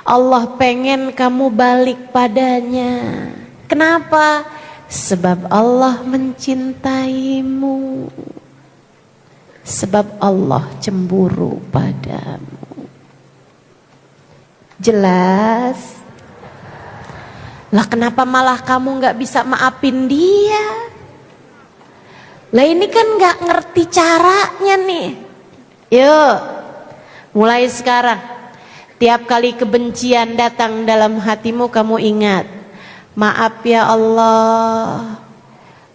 Allah pengen kamu balik padanya. Kenapa? Sebab Allah mencintaimu. Sebab Allah cemburu padamu. Jelas? Lah kenapa malah kamu gak bisa maafin dia? Lah ini kan gak ngerti caranya nih. Yuk, mulai sekarang, tiap kali kebencian datang dalam hatimu, kamu ingat, maaf ya Allah,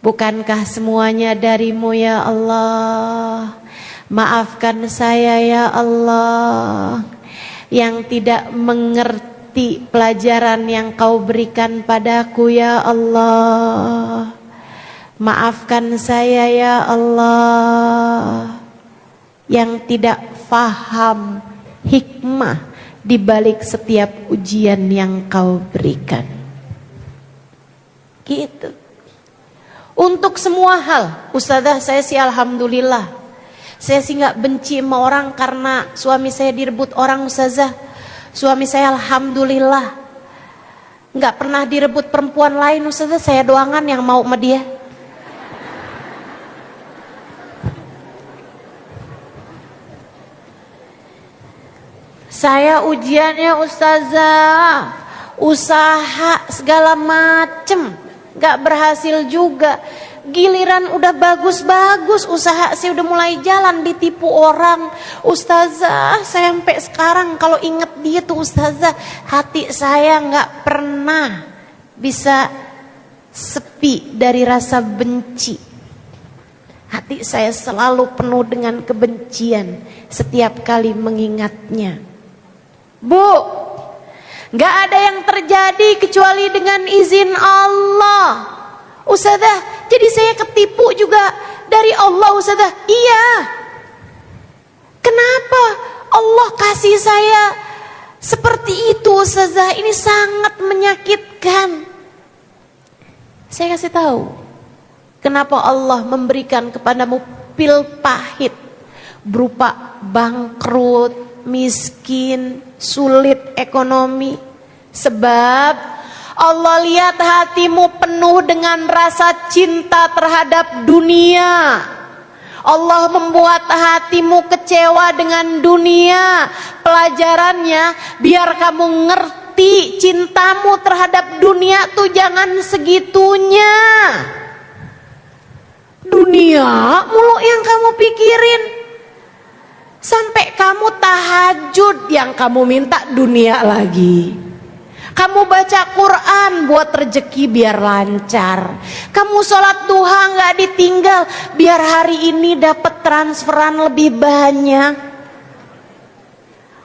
bukankah semuanya darimu ya Allah. Maafkan saya ya Allah, yang tidak mengerti pelajaran yang kau berikan padaku ya Allah. Maafkan saya ya Allah, yang tidak faham hikmah di balik setiap ujian yang kau berikan. Gitu. Untuk semua hal, Ustazah, saya sih alhamdulillah. Saya sih gak benci sama orang karena suami saya direbut orang, Ustazah. Suami saya alhamdulillah gak pernah direbut perempuan lain, Ustazah. Saya doangan yang mau sama dia. Saya ujiannya, Ustazah, usaha segala macem, gak berhasil juga. Giliran udah bagus-bagus, usaha saya udah mulai jalan, ditipu orang. Ustazah, saya sampai sekarang kalau inget dia tuh, Ustazah, hati saya gak pernah bisa sepi dari rasa benci. Hati saya selalu penuh dengan kebencian setiap kali mengingatnya. Bu, gak ada yang terjadi kecuali dengan izin Allah. Ustazah, jadi saya ketipu juga dari Allah, Ustazah. Iya. Kenapa Allah kasih saya seperti itu, Ustazah? Ini sangat menyakitkan. Saya kasih tahu, kenapa Allah memberikan kepadamu pil pahit berupa bangkrut, miskin, sulit ekonomi. Sebab Allah lihat hatimu penuh dengan rasa cinta terhadap dunia. Allah membuat hatimu kecewa dengan dunia. Pelajarannya biar kamu ngerti cintamu terhadap dunia tuh jangan segitunya. Dunia mulu yang kamu pikirin. Sampai kamu tahajud yang kamu minta dunia lagi. Kamu baca Quran buat rezeki biar lancar. Kamu sholat duha nggak ditinggal biar hari ini dapat transferan lebih banyak.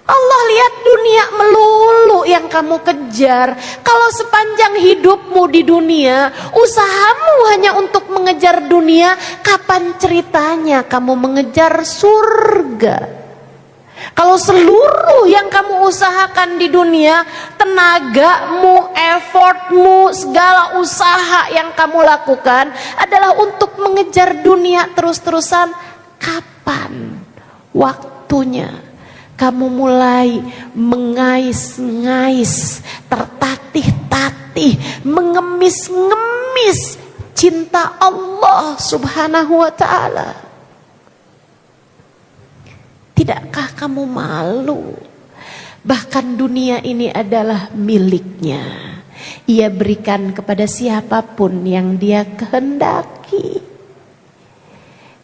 Allah lihat dunia melulu yang kamu kejar. Kalau sepanjang hidupmu di dunia, usahamu hanya untuk mengejar dunia, kapan ceritanya kamu mengejar surga? Kalau seluruh yang kamu usahakan di dunia, tenagamu, effortmu, segala usaha yang kamu lakukan adalah untuk mengejar dunia terus-terusan, kapan waktunya kamu mulai mengais-ngais, tertatih-tatih, mengemis-ngemis cinta Allah Subhanahu wa ta'ala? Tidakkah kamu malu? Bahkan dunia ini adalah miliknya. Ia berikan kepada siapapun yang dia kehendaki.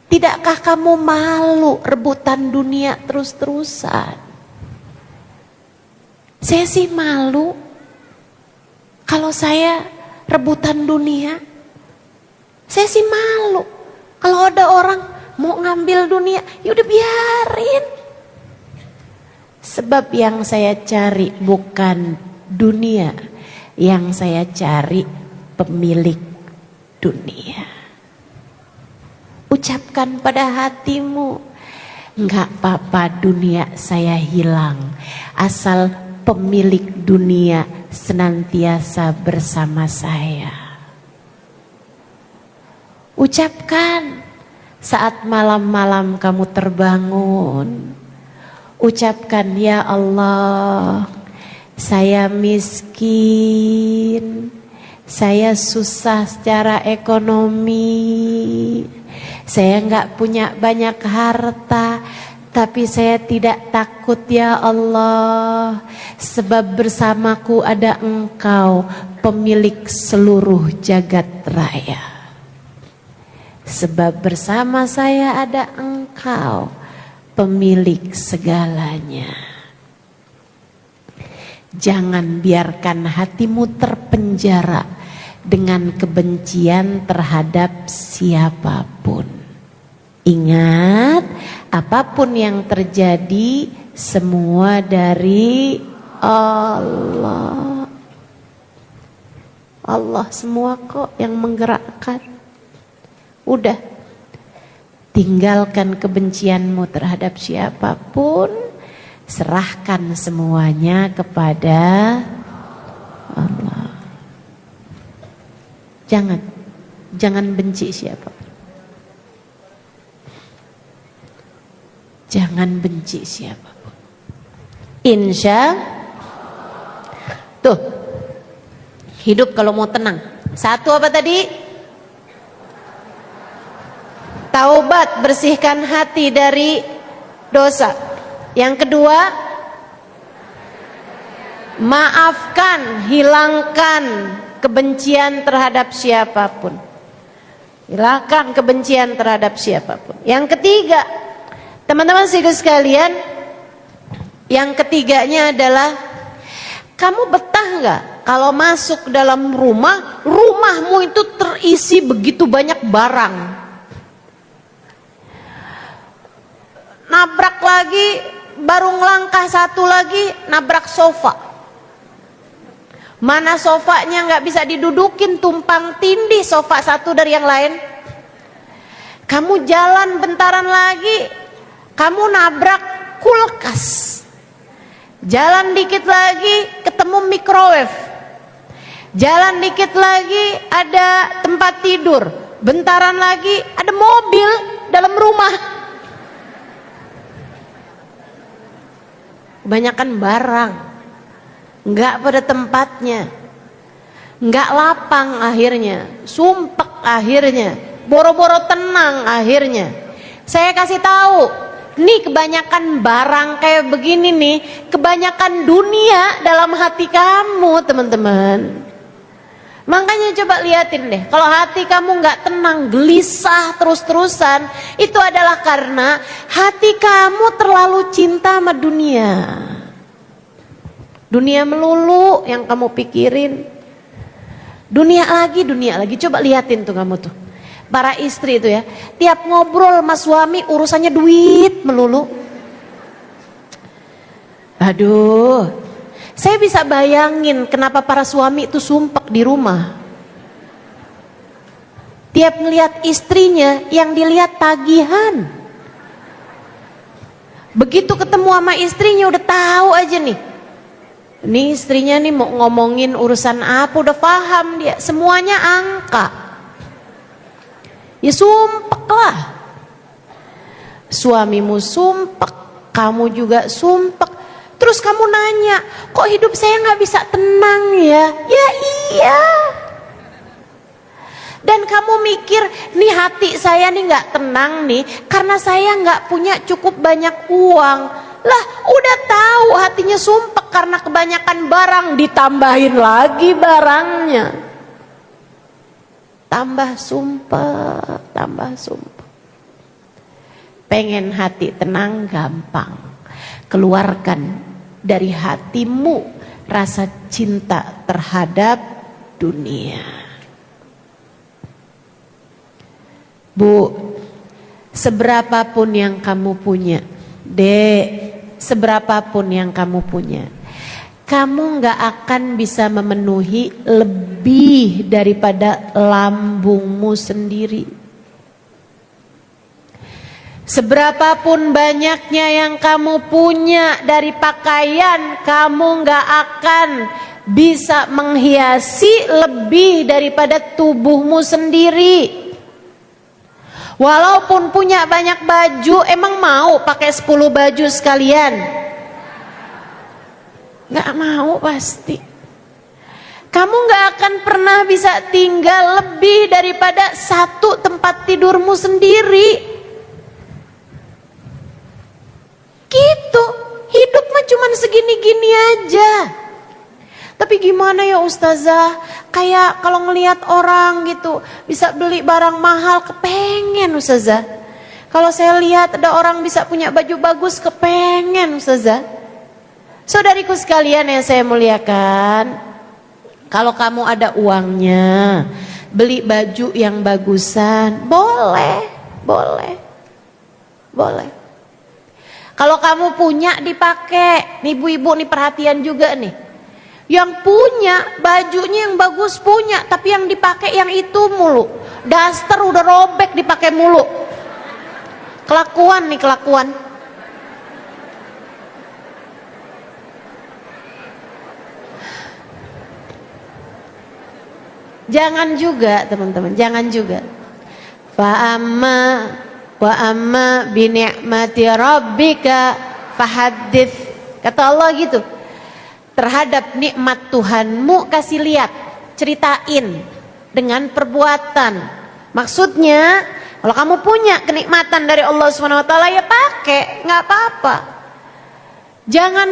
Tidakkah kamu malu rebutan dunia terus-terusan? Saya sih malu kalau saya rebutan dunia. Saya sih malu kalau ada orang mau ngambil dunia, ya udah biarin. Sebab yang saya cari bukan dunia, yang saya cari pemilik dunia. Ucapkan pada hatimu, enggak apa-apa dunia saya hilang, asal pemilik dunia senantiasa bersama saya. Ucapkan saat malam-malam kamu terbangun. Ucapkan, ya Allah, saya miskin, saya susah secara ekonomi, saya enggak punya banyak harta, tapi saya tidak takut ya Allah, sebab bersamaku ada Engkau, pemilik seluruh jagat raya. Sebab bersama saya ada Engkau, pemilik segalanya. Jangan biarkan hatimu terpenjara dengan kebencian terhadap siapapun. Ingat, apapun yang terjadi semua dari Allah. Allah semua kok yang menggerakkan. Udah, tinggalkan kebencianmu terhadap siapapun, serahkan semuanya kepada Allah. Jangan benci siapapun. Jangan benci siapapun. Insya tuh, hidup kalau mau tenang. Satu apa tadi? Taubat, bersihkan hati dari dosa. Yang kedua, maafkan, hilangkan kebencian terhadap siapapun. Hilangkan kebencian terhadap siapapun. Yang ketiga, teman-teman sekalian, yang ketiganya adalah, kamu betah nggak kalau masuk dalam rumah, rumahmu itu terisi begitu banyak barang. Nabrak lagi, baru ngelangkah satu lagi, nabrak sofa. Mana sofanya nggak bisa didudukin, tumpang tindih sofa satu dari yang lain. Kamu jalan bentaran lagi, kamu nabrak kulkas. Jalan dikit lagi ketemu microwave. Jalan dikit lagi ada tempat tidur. Bentaran lagi ada mobil dalam rumah. Kebanyakan barang, nggak pada tempatnya, nggak lapang akhirnya, sumpek akhirnya, boro-boro tenang akhirnya. Saya kasih tahu, nih kebanyakan barang kayak begini nih, kebanyakan dunia dalam hati kamu, teman-teman. Makanya coba liatin deh, kalau hati kamu nggak tenang, gelisah terus-terusan, itu adalah karena hati kamu terlalu cinta sama dunia. Dunia melulu yang kamu pikirin. Dunia lagi. Coba liatin tuh kamu tuh. Para istri itu ya, tiap ngobrol sama suami urusannya duit melulu. Aduh, saya bisa bayangin kenapa para suami itu sumpek di rumah. Tiap ngelihat istrinya yang dilihat tagihan. Begitu ketemu sama istrinya udah tahu aja nih. Ini istrinya nih mau ngomongin urusan apa udah paham dia. Semuanya angka. Ya sumpek lah. Suamimu sumpek, kamu juga sumpek. Terus kamu nanya, kok hidup saya gak bisa tenang ya? Ya iya. Dan kamu mikir, nih hati saya nih gak tenang nih karena saya gak punya cukup banyak uang. Lah udah tahu hatinya sumpek karena kebanyakan barang, ditambahin lagi barangnya. Tambah sumpek. Pengen hati tenang gampang. Keluarkan dari hatimu rasa cinta terhadap dunia. Bu, seberapapun yang kamu punya, Dek, seberapapun yang kamu punya, kamu gak akan bisa memenuhi lebih daripada lambungmu sendiri. Seberapapun banyaknya yang kamu punya dari pakaian, kamu gak akan bisa menghiasi lebih daripada tubuhmu sendiri. Walaupun punya banyak baju, emang mau pakai 10 baju sekalian? Gak mau pasti. Kamu gak akan pernah bisa tinggal lebih daripada satu tempat tidurmu sendiri. Gitu. Hidup mah cuman segini-gini aja. Tapi gimana ya Ustazah? Kayak kalau ngelihat orang gitu bisa beli barang mahal, kepengen Ustazah. Kalau saya lihat ada orang bisa punya baju bagus, kepengen Ustazah. Saudariku sekalian yang saya muliakan, kalau kamu ada uangnya beli baju yang bagusan, boleh. Kalau kamu punya dipakai. Nih ibu-ibu nih perhatian juga nih. Yang punya bajunya yang bagus punya, tapi yang dipakai yang itu mulu. Daster udah robek dipakai mulu. Kelakuan nih, kelakuan. Jangan juga teman-teman, jangan juga. Fa amma bi ni'mati rabbika fahaddits. Kata Allah gitu. Terhadap nikmat Tuhanmu kasih lihat, ceritain dengan perbuatan. Maksudnya kalau kamu punya kenikmatan dari Allah SWT ya pakai, nggak apa-apa. Jangan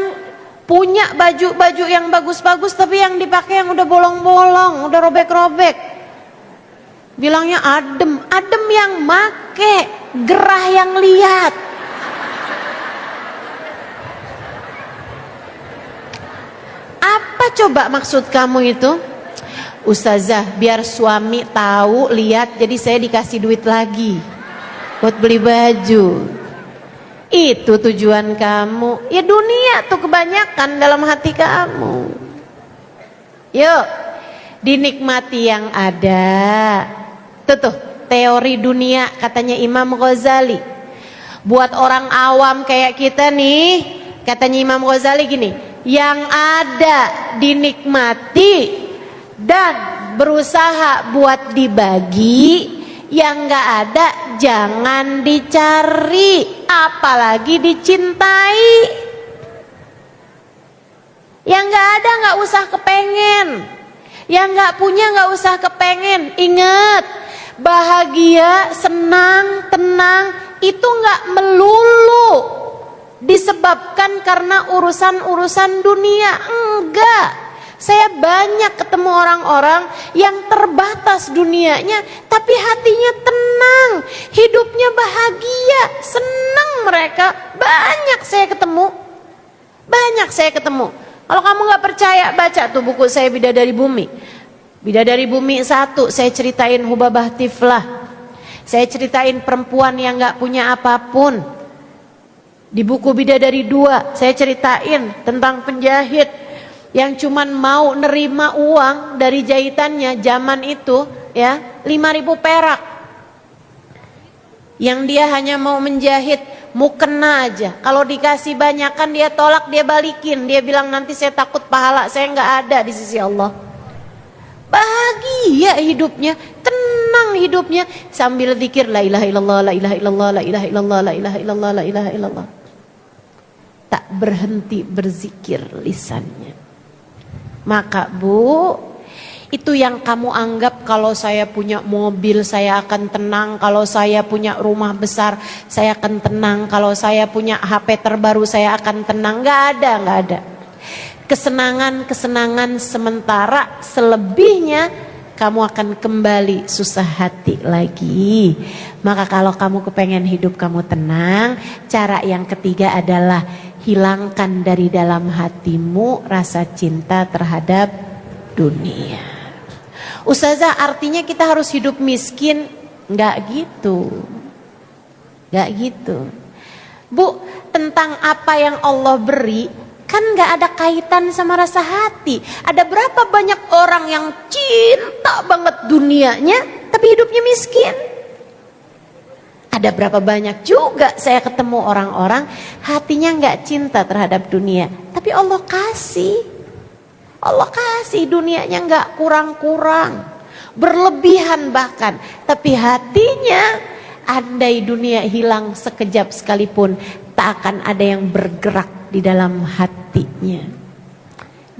punya baju-baju yang bagus-bagus tapi yang dipakai yang udah bolong-bolong, udah robek-robek. Bilangnya adem yang make, gerah yang lihat. Apa coba maksud kamu itu? Ustazah, biar suami tahu, lihat, jadi saya dikasih duit lagi buat beli baju. Itu tujuan kamu. Ya dunia tuh kebanyakan dalam hati kamu. Yuk, dinikmati yang ada. Tuh teori dunia katanya Imam Ghazali. Buat orang awam kayak kita nih, katanya Imam Ghazali gini, yang ada dinikmati dan berusaha buat dibagi, yang gak ada jangan dicari, apalagi dicintai. Yang gak ada gak usah kepengen, yang gak punya gak usah kepengen. Ingat, bahagia, senang, tenang itu gak melulu disebabkan karena urusan-urusan dunia. Enggak. Saya banyak ketemu orang-orang yang terbatas dunianya tapi hatinya tenang, hidupnya bahagia, senang mereka. Banyak saya ketemu. Kalau kamu nggak percaya, baca tuh buku saya Bidadari Bumi. Bidadari Bumi 1, saya ceritain Hubabah Tiflah. Saya ceritain perempuan yang nggak punya apapun. Di buku Bidadari 2, saya ceritain tentang penjahit yang cuman mau nerima uang dari jahitannya zaman itu, ya, 5.000 perak. Yang dia hanya mau menjahit mukena aja. Kalau dikasih banyak kan dia tolak, dia balikin. Dia bilang nanti saya takut pahala saya nggak ada di sisi Allah. Bahagia hidupnya, tenang hidupnya sambil zikir la ilaha illallah, la ilaha illallah, la ilaha illallah, la ilaha illallah, la ilaha illallah. Tak berhenti berzikir lisannya. Maka Bu, itu yang kamu anggap kalau saya punya mobil saya akan tenang, kalau saya punya rumah besar saya akan tenang, kalau saya punya HP terbaru saya akan tenang. Nggak ada. Kesenangan sementara, selebihnya kamu akan kembali susah hati lagi. Maka kalau kamu kepengen hidup kamu tenang, cara yang ketiga adalah hilangkan dari dalam hatimu rasa cinta terhadap dunia. Ustazah, artinya kita harus hidup miskin? Enggak gitu. Enggak gitu. Bu, tentang apa yang Allah beri kan enggak ada kaitan sama rasa hati. Ada berapa banyak orang yang cinta banget dunianya tapi hidupnya miskin? Ada berapa banyak juga saya ketemu orang-orang hatinya enggak cinta terhadap dunia, tapi Allah kasih. Allah kasih dunianya nggak kurang-kurang, berlebihan bahkan, tapi hatinya andai dunia hilang sekejap sekalipun tak akan ada yang bergerak di dalam hatinya.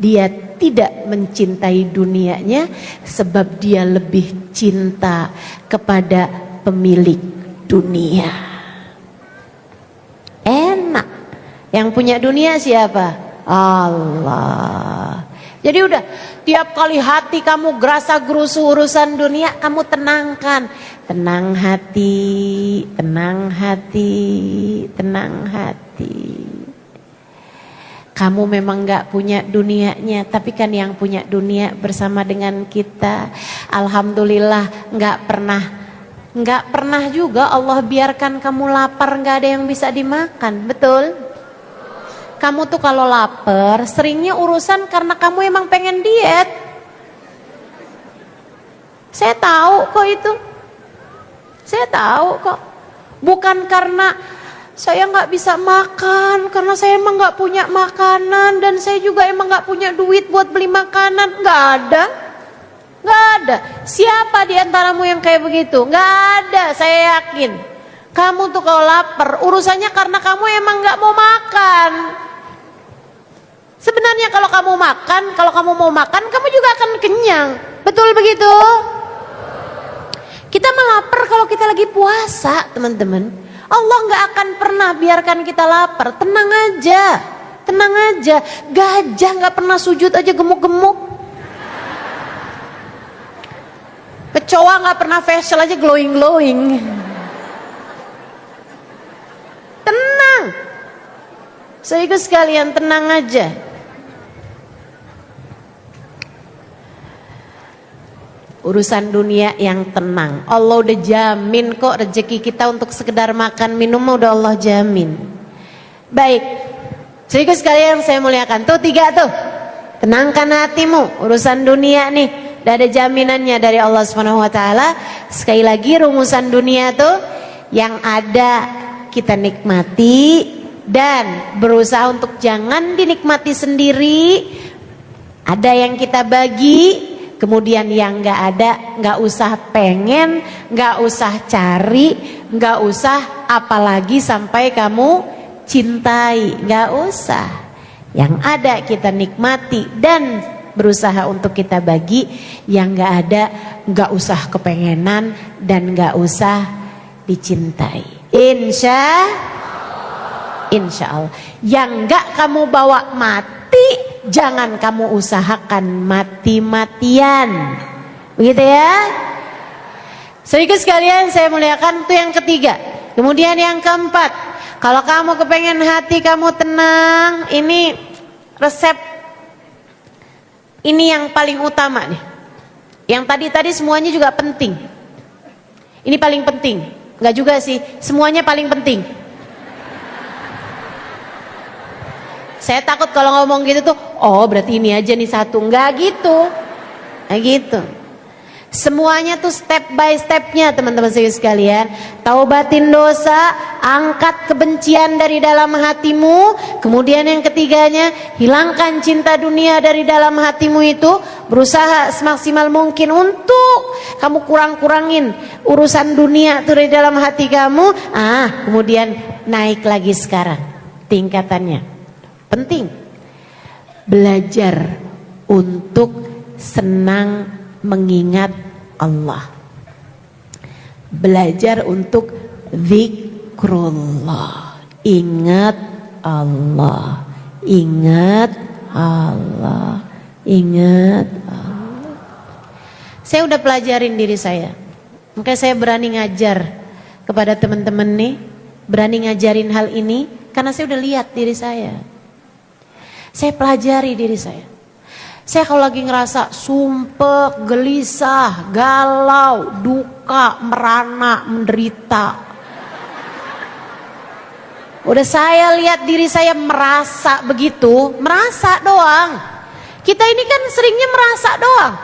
Dia tidak mencintai dunianya sebab dia lebih cinta kepada pemilik dunia. Enak. Yang punya dunia siapa? Allah. Jadi udah, tiap kali hati kamu gerasa gerusu urusan dunia, kamu tenangkan. Tenang hati, tenang hati, tenang hati. Kamu memang gak punya dunianya, tapi kan yang punya dunia bersama dengan kita. Alhamdulillah gak pernah juga Allah biarkan kamu lapar, gak ada yang bisa dimakan, betul? Kamu tuh kalau lapar seringnya urusan karena kamu emang pengen diet. Saya tahu kok itu. Saya tahu kok. Bukan karena saya nggak bisa makan, karena saya emang nggak punya makanan dan saya juga emang nggak punya duit buat beli makanan. Nggak ada. Nggak ada. Siapa di antaramu yang kayak begitu? Nggak ada, saya yakin. Kamu tuh kalau lapar urusannya karena kamu emang nggak mau makan. Sebenarnya kalau kamu mau makan, kamu juga akan kenyang. Betul begitu? Kita melapar kalau kita lagi puasa, teman-teman. Allah nggak akan pernah biarkan kita lapar. Tenang aja, tenang aja. Gajah nggak pernah sujud aja gemuk-gemuk. Kecoa nggak pernah facial aja glowing-glowing. Tenang. Saudara sekalian, tenang aja. Urusan dunia yang tenang. Allah udah jamin kok rezeki kita untuk sekedar makan minum udah Allah jamin. Baik, saudara sekalian saya muliakan. Tuh 3 tuh. Tenangkan hatimu. Urusan dunia nih udah ada jaminannya dari Allah Subhanahu wa taala. Sekali lagi rumusan dunia tuh yang ada kita nikmati dan berusaha untuk jangan dinikmati sendiri. Ada yang kita bagi. Kemudian yang nggak ada, nggak usah pengen, nggak usah cari, nggak usah apalagi sampai kamu cintai, nggak usah. Yang ada kita nikmati dan berusaha untuk kita bagi. Yang nggak ada, nggak usah kepengenan dan nggak usah dicintai. Insya Allah. Yang nggak kamu bawa mati, jangan kamu usahakan mati-matian. Begitu ya. Saudara sekalian saya muliakan, itu yang ketiga. Kemudian yang keempat, kalau kamu kepengen hati kamu tenang, ini resep Ini yang paling utama nih. Yang tadi semuanya juga penting. Ini paling penting. Enggak juga sih, semuanya paling penting. Saya takut kalau ngomong gitu tuh, oh berarti ini aja nih satu. Enggak gitu. Enggak gitu. Semuanya tuh step by stepnya teman-teman sekalian. Taubatin dosa, angkat kebencian dari dalam hatimu. Kemudian yang ketiganya, hilangkan cinta dunia dari dalam hatimu itu. Berusaha semaksimal mungkin untuk kamu kurang-kurangin urusan dunia tuh dari dalam hati kamu. Kemudian naik lagi sekarang tingkatannya. Penting belajar untuk senang mengingat Allah. Belajar untuk zikrullah. Ingat Allah. Ingat Allah. Ingat Allah. Saya udah pelajarin diri saya. Makanya saya berani ngajar kepada teman-teman nih. Berani ngajarin hal ini karena saya udah lihat diri saya. Saya pelajari diri saya. Saya kalau lagi ngerasa sumpek, gelisah, galau, duka, merana, menderita. Udah saya lihat diri saya merasa begitu, merasa doang. Kita ini kan seringnya merasa doang.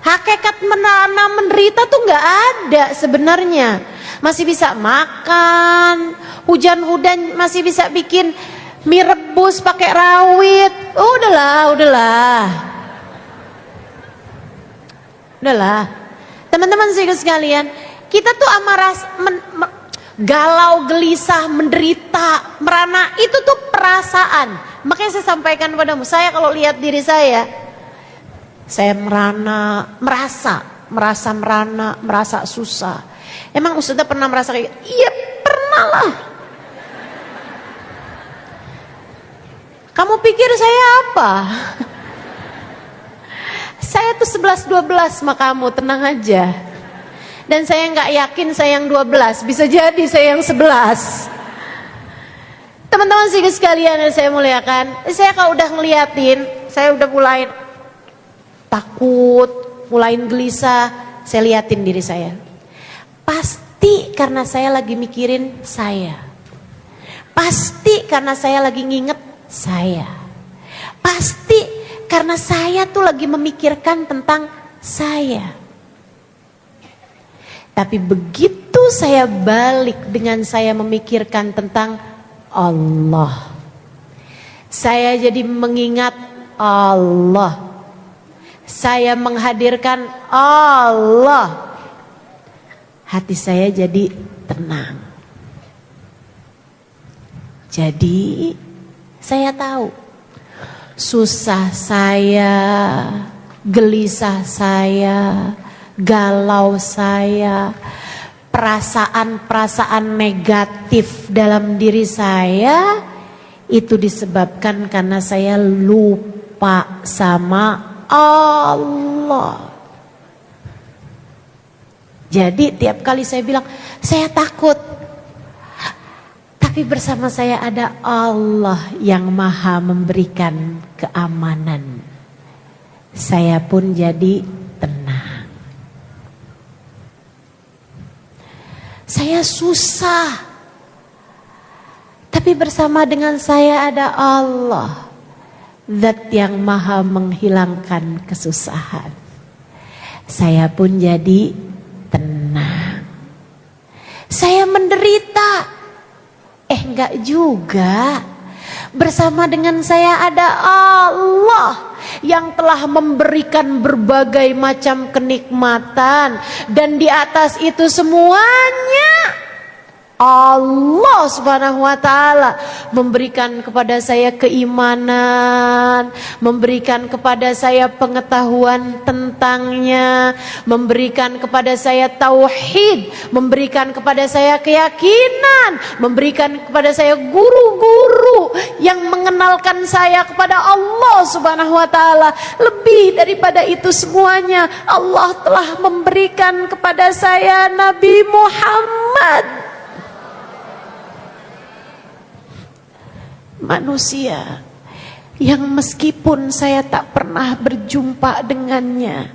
Hakikat merana, menderita tuh nggak ada sebenarnya. Masih bisa makan, hujan-hujan masih bisa bikin mie rebus pakai rawit. Udahlah. Teman-teman sekalian, kita tuh galau, gelisah, menderita, merana, itu tuh perasaan. Makanya saya sampaikan padamu, saya kalau lihat diri saya merana, merasa susah. Emang Ustazah pernah merasa kayak, iya pernah lah. Kamu pikir saya apa? Saya tuh 11-12 sama kamu, tenang aja. Dan saya nggak yakin saya yang 12, bisa jadi saya yang 11. Teman-teman sekalian yang saya muliakan, saya kalau udah ngeliatin, saya udah mulai takut, mulai gelisah, saya liatin diri saya. Pasti karena saya lagi mikirin saya. Pasti karena saya lagi nginget saya. Pasti karena saya tuh lagi memikirkan tentang saya. Tapi begitu saya balik dengan saya memikirkan tentang Allah, saya jadi mengingat Allah. Saya menghadirkan Allah. Hati saya jadi tenang. Jadi saya tahu susah saya, gelisah saya, galau saya, perasaan-perasaan negatif dalam diri saya itu disebabkan karena saya lupa sama Allah. Jadi tiap kali saya bilang, saya takut. Tapi bersama saya ada Allah yang maha memberikan keamanan. Saya pun jadi tenang. Saya susah. Tapi bersama dengan saya ada Allah. Zat yang maha menghilangkan kesusahan. Saya pun jadi tenang. Saya menderita. Enggak juga. Bersama dengan saya ada Allah yang telah memberikan berbagai macam kenikmatan. Dan di atas itu semuanya Allah subhanahu wa ta'ala memberikan kepada saya keimanan, memberikan kepada saya pengetahuan tentangnya, memberikan kepada saya tauhid, memberikan kepada saya keyakinan, memberikan kepada saya guru-guru yang mengenalkan saya kepada Allah subhanahu wa ta'ala. Lebih daripada itu semuanya, Allah telah memberikan kepada saya Nabi Muhammad. Manusia yang meskipun saya tak pernah berjumpa dengannya,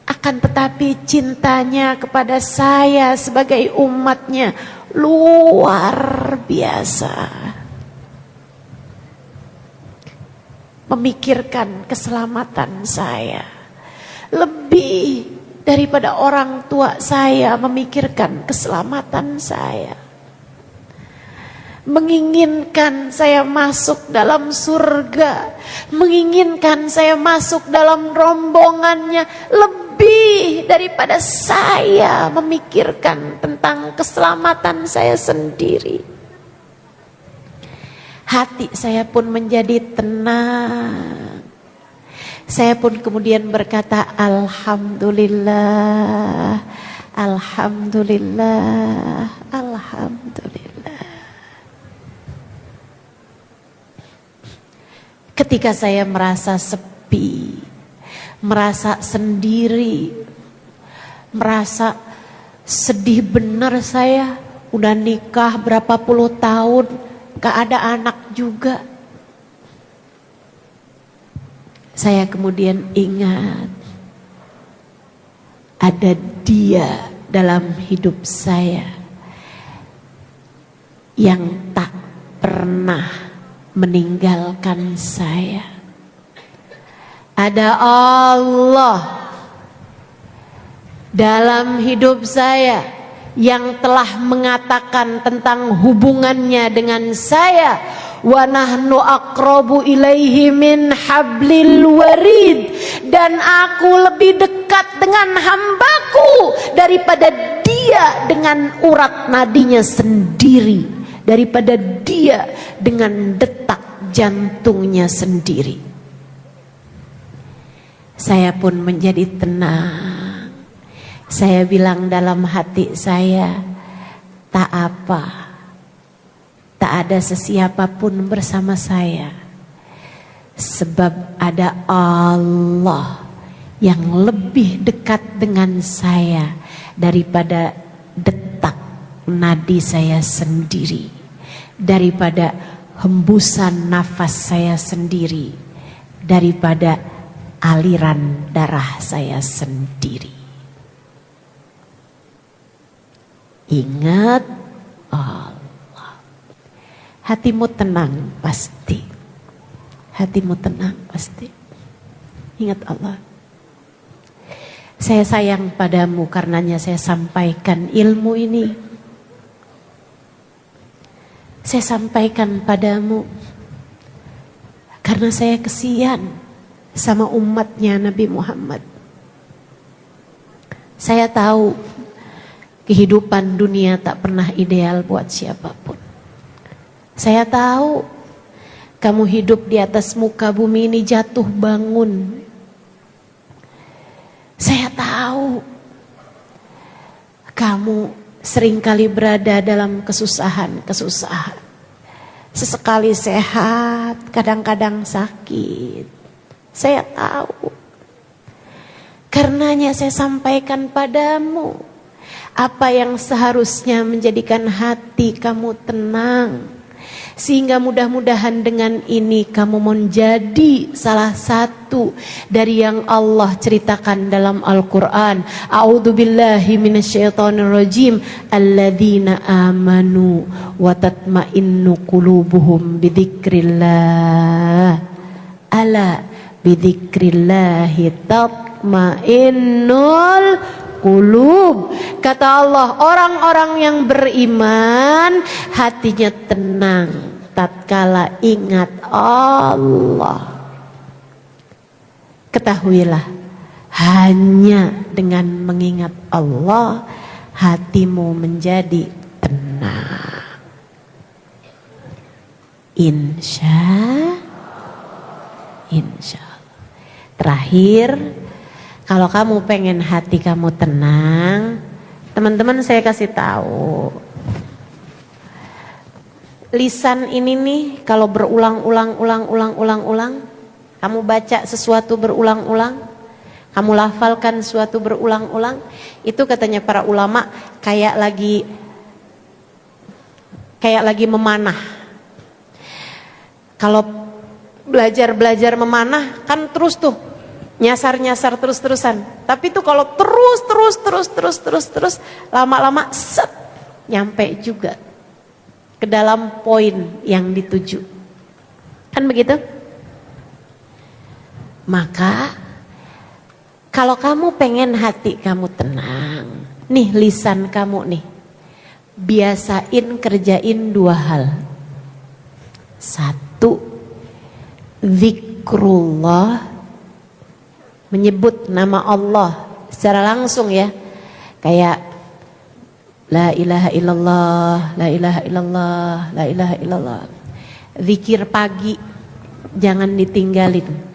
akan tetapi cintanya kepada saya sebagai umatnya luar biasa. Memikirkan keselamatan saya lebih daripada orang tua saya memikirkan keselamatan saya. Menginginkan saya masuk dalam surga, menginginkan saya masuk dalam rombongannya lebih daripada saya memikirkan tentang keselamatan saya sendiri. Hati saya pun menjadi tenang. Saya pun kemudian berkata, Alhamdulillah, Alhamdulillah, Alhamdulillah. Ketika saya merasa sepi, merasa sendiri, merasa sedih benar saya, udah nikah berapa puluh tahun, gak ada anak juga. Saya kemudian ingat, ada dia dalam hidup saya yang tak pernah meninggalkan saya. Ada Allah dalam hidup saya yang telah mengatakan tentang hubungannya dengan saya, wa nahnu aqrabu ilaihi min hablil warid, dan aku lebih dekat dengan hambaku daripada dia dengan urat nadinya sendiri, daripada dia dengan detak jantungnya sendiri. Saya pun menjadi tenang. Saya bilang dalam hati saya, tak apa, tak ada sesiapa pun bersama saya, sebab ada Allah yang lebih dekat dengan saya daripada detak nadi saya sendiri, daripada hembusan nafas saya sendiri, daripada aliran darah saya sendiri. Ingat Allah. Hatimu tenang pasti. Hatimu tenang pasti. Ingat Allah. Saya sayang padamu, karenanya saya sampaikan ilmu ini. Saya sampaikan padamu karena saya kesian sama umatnya Nabi Muhammad. Saya tahu kehidupan dunia tak pernah ideal buat siapapun. Saya tahu kamu hidup di atas muka bumi ini jatuh bangun. Saya tahu kamu seringkali berada dalam kesusahan. Sesekali sehat, kadang-kadang sakit. Saya tahu. Karenanya saya sampaikan padamu apa yang seharusnya menjadikan hati kamu tenang, sehingga mudah-mudahan dengan ini kamu menjadi salah satu dari yang Allah ceritakan dalam Al-Quran. A'udzubillahi minasyaitonirrajim. Alladzina amanu wa tatma'innu qulubuhum bidzikrillah. Ala bidzikrillahi tatma'innul qulub. Kata Allah, orang-orang yang beriman hatinya tenang tatkala ingat Allah. Ketahuilah, hanya dengan mengingat Allah hatimu menjadi tenang. Insya Allah. Terakhir, kalau kamu pengen hati kamu tenang, teman-teman saya kasih tahu. Lisan ini nih kalau berulang-ulang, kamu baca sesuatu berulang-ulang, kamu lafalkan sesuatu berulang-ulang, itu katanya para ulama kayak lagi memanah. Kalau belajar memanah kan terus tuh nyasar terus-terusan. Tapi tuh kalau terus lama-lama set nyampe juga ke dalam poin yang dituju. Kan begitu? Maka kalau kamu pengen hati kamu tenang, nih lisan kamu nih, biasain kerjain 2 hal. 1, zikrullah, menyebut nama Allah secara langsung ya. Kayak la ilaha illallah, la ilaha illallah, la ilaha illallah. Zikir pagi jangan ditinggalin.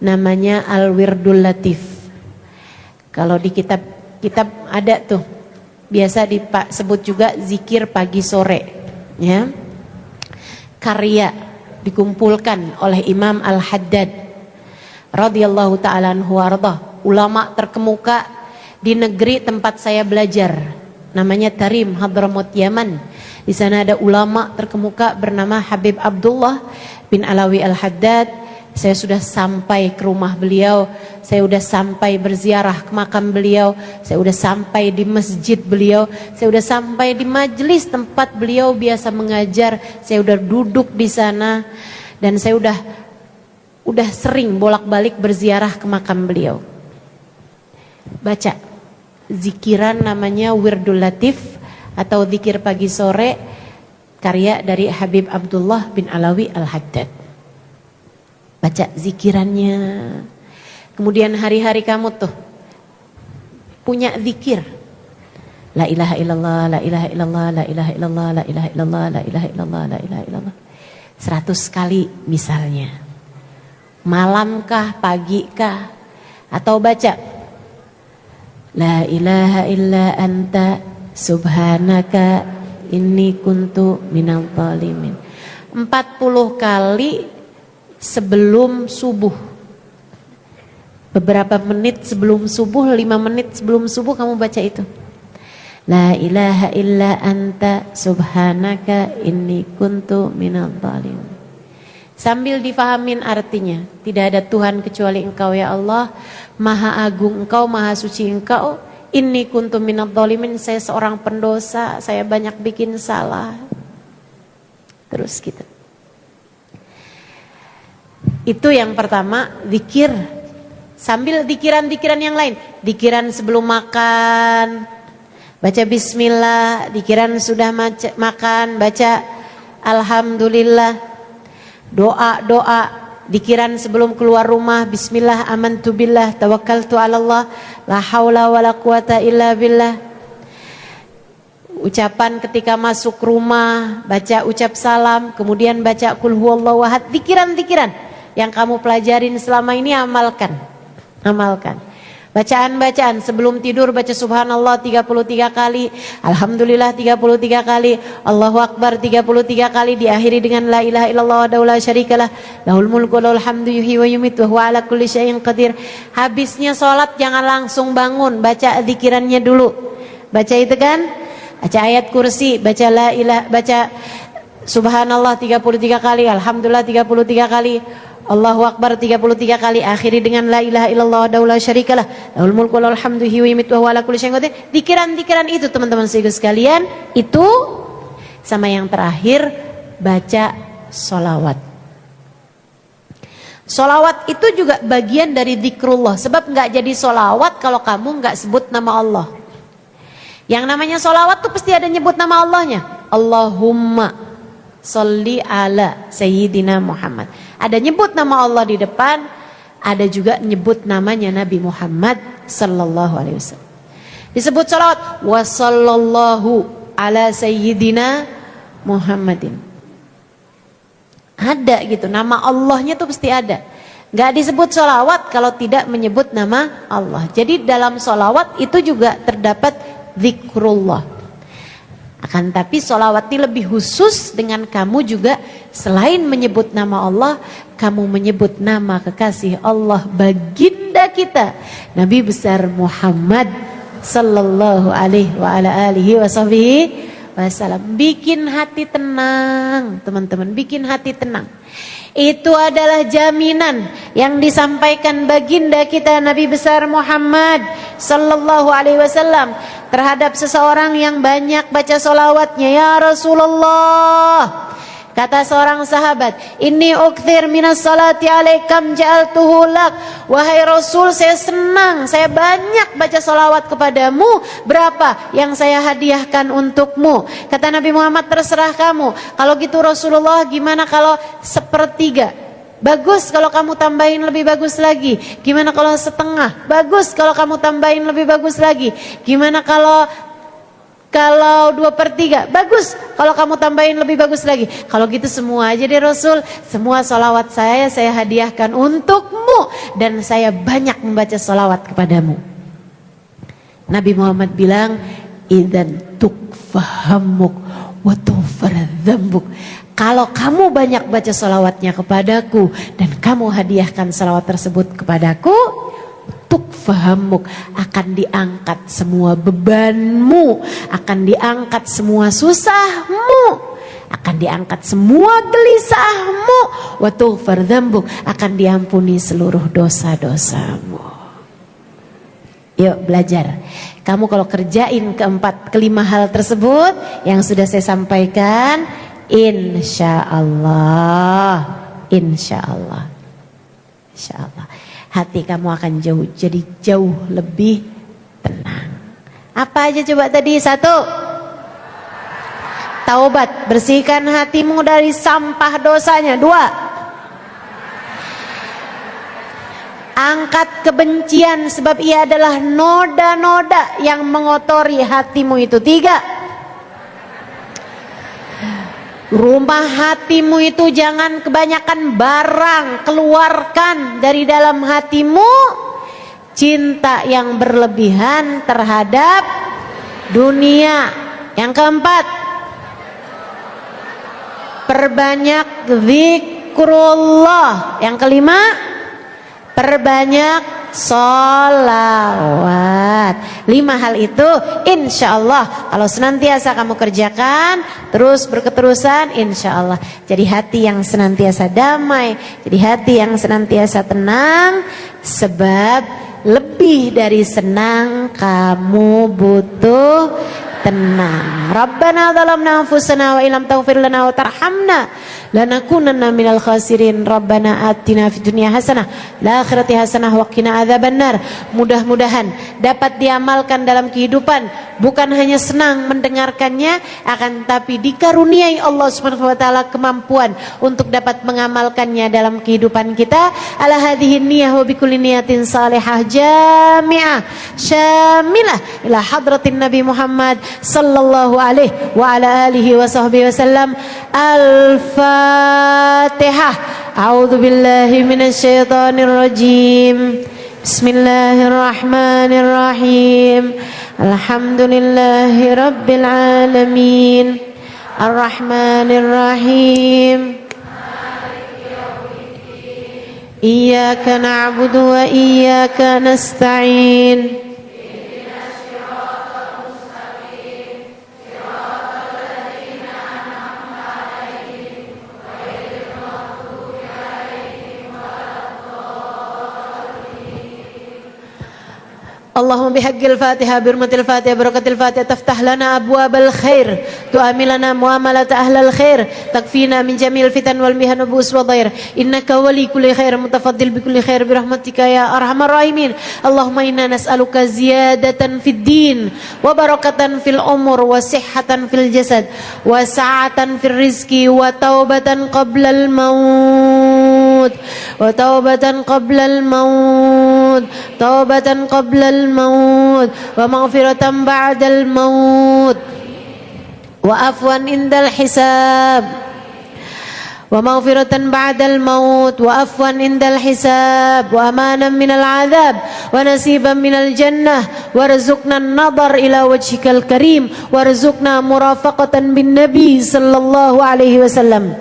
Namanya Al-Wirdul Latif. Kalau di kitab ada tuh. Biasa disebut juga zikir pagi sore, ya. Karya dikumpulkan oleh Imam Al-Haddad radhiyallahu taala anhu warḍah, ulama terkemuka di negeri tempat saya belajar. Namanya Tarim, Hadramaut, Yaman. Di sana ada ulama terkemuka bernama Habib Abdullah bin Alawi Al-Haddad. Saya sudah sampai ke rumah beliau, saya sudah sampai berziarah ke makam beliau, saya sudah sampai di masjid beliau, saya sudah sampai di majelis tempat beliau biasa mengajar, saya sudah duduk di sana dan saya udah sering bolak-balik berziarah ke makam beliau. Baca zikiran namanya Wirdul Latif atau zikir pagi sore, karya dari Habib Abdullah bin Alawi Al-Haddad. Baca zikirannya. Kemudian hari-hari kamu tuh punya zikir. La ilaha illallah, la ilaha illallah, la ilaha illallah, la ilaha illallah, la ilaha illallah, la ilaha illallah. 100 kali misalnya. Malamkah, pagikah, atau baca la ilaha illa anta subhanaka inni kuntu minal zalimin. 40 kali sebelum subuh. Beberapa menit sebelum subuh, 5 menit sebelum subuh kamu baca itu. La ilaha illa anta subhanaka inni kuntu minal zalimin. Sambil difahamin artinya, tidak ada Tuhan kecuali Engkau ya Allah, Maha Agung Engkau, Maha Suci Engkau. Inni kuntu minal zalimin, saya seorang pendosa, saya banyak bikin salah. Terus gitu. Itu yang pertama, zikir. Sambil zikiran-zikiran yang lain. Zikiran sebelum makan, baca bismillah. Zikiran sudah makan, baca alhamdulillah. Doa-doa, zikiran sebelum keluar rumah, bismillah, amantu billah, tawakkaltu ala Allah, la haula wala quwata illa billah. Ucapan ketika masuk rumah, baca ucap salam, kemudian baca qul huwallahu ahad. Zikiran-zikiran yang kamu pelajarin selama ini amalkan. Bacaan-bacaan sebelum tidur baca subhanallah 33 kali, alhamdulillah 33 kali, Allahu akbar 33 kali, diakhiri dengan la ilaha illallah wa la syarikalah, lahul mulku wa lahul hamdu yuhyi wa yumiitu wa huwa ala kulli syai'in qadir. Habisnya sholat jangan langsung bangun, baca zikirannya dulu. Baca itu kan? Baca ayat kursi, baca la ilaha, baca subhanallah 33 kali, alhamdulillah 33 kali, Allahu akbar 33 kali, akhiri dengan la ilaha illallah wa la syarikalah, lahul mulku wa lahul hamdu yuhyi wa yumiitu wa huwa ala kulli syai'in qadir. Zikiran-zikiran itu teman-teman sekalian, itu sama yang terakhir baca sholawat. Sholawat itu juga bagian dari zikrullah, sebab nggak jadi sholawat kalau kamu nggak sebut nama Allah. Yang namanya sholawat tuh pasti ada nyebut nama Allahnya. Allahumma sholli ala sayyidina Muhammad. Ada nyebut nama Allah di depan, ada juga nyebut namanya Nabi Muhammad sallallahu alaihi wasallam. Disebut sholawat wa sallallahu ala sayyidina Muhammadin. Ada gitu, nama Allahnya tuh pasti ada. Gak disebut sholawat kalau tidak menyebut nama Allah. Jadi dalam sholawat itu juga terdapat zikrullah. Akan tapi sholawat ini lebih khusus dengan kamu juga selain menyebut nama Allah, kamu menyebut nama kekasih Allah, baginda kita Nabi besar Muhammad sallallahu alaihi wa ala alihi wasallam. Bikin hati tenang, teman-teman, bikin hati tenang. Itu adalah jaminan yang disampaikan baginda kita Nabi besar Muhammad sallallahu alaihi wasallam terhadap seseorang yang banyak baca solawatnya. Ya Rasulullah, kata seorang sahabat, inni ukthir minas salati alaikam ja'altuhu lak. Wahai Rasul, saya senang, saya banyak baca salawat kepadamu. Berapa yang saya hadiahkan untukmu? Kata Nabi Muhammad, terserah kamu. Kalau gitu Rasulullah, gimana kalau 1/3? Bagus kalau kamu tambahin lebih bagus lagi. Gimana kalau 1/2? Bagus kalau kamu tambahin lebih bagus lagi. Gimana kalau 2/3? Bagus kalau kamu tambahin lebih bagus lagi. Kalau gitu semua aja deh Rasul. Semua salawat saya hadiahkan untukmu. Dan saya banyak membaca salawat kepadamu. Nabi Muhammad bilang, idzan tukfahamuk wa tufar dzambuk. Kalau kamu banyak baca salawatnya kepadaku dan kamu hadiahkan salawat tersebut kepadaku, tukfahamuk, akan diangkat semua bebanmu, akan diangkat semua susahmu, akan diangkat semua gelisahmu, wa tughfar dzambuk, akan diampuni seluruh dosa-dosamu. Yuk belajar. Kamu kalau kerjain kelima hal tersebut yang sudah saya sampaikan, insyaallah, insyaallah, insyaallah hati kamu akan jadi jauh lebih tenang. Apa aja coba tadi? 1, taubat, bersihkan hatimu dari sampah dosanya. 2, angkat kebencian sebab ia adalah noda-noda yang mengotori hatimu itu. 3, rumah hatimu itu jangan kebanyakan barang, keluarkan dari dalam hatimu cinta yang berlebihan terhadap dunia. Yang 4, perbanyak zikrullah. Yang 5, perbanyak sholawat. 5 hal itu insya Allah kalau senantiasa kamu kerjakan terus berketerusan, insya Allah jadi hati yang senantiasa damai, jadi hati yang senantiasa tenang. Sebab lebih dari senang kamu butuh tenang. Rabbana zalamna anfusana wa illam taghfir lana wa tarhamna lanakunanna minal khasirin. Rabbana atina fid dunya hasanah wal akhirati hasanah wa qina adzabannar. Mudah-mudahan dapat diamalkan dalam kehidupan, bukan hanya senang mendengarkannya, akan tapi dikaruniai Allah Subhanahu wa taala kemampuan untuk dapat mengamalkannya dalam kehidupan kita. Ala hadhihi niyyah wa bikulli niyatin salihah jami'ah syamilah ila hadratin Nabi Muhammad sallallahu alaihi wa ala alihi wa sahbihi wasallam. Al-Fatihah. A'udzu billahi minasy syaithanir rajim. Bismillahirrahmanirrahim. Alhamdulillahi rabbil alamin. Ar-Rahmanir Rahim. Iyyaka na'budu wa iyyaka nasta'in. Allahumma bihaqqil Fatihah birmatil Fatihah barakatil Fatihah taftah lana abwabal khair tu'amilana muamalata ahlal khair takfina min jamil fitan wal mihan wa bus wa dhair innaka wali kulli khair mutafaddil bi kulli khair bi rahmatika ya arhamar rahimin. Allahumma inna nas'aluka ziyadatan fid din wa barakatan fil umur wa sihhatan fil jasad wa sa'atan fil rizqi wa taubatan qablal maut wa taubatan qablal maut taubatan qablal maut wa maghfiratan ba'dal maut wa afwan indal hisab wa maghfiratan ba'dal maut wa afwan indal hisab wa amanan minal adhab wa nasiban minal jannah warzuqna an-nadhar ila wajhikal karim warzuqna murafaqatan bin nabi sallallahu alaihi wasallam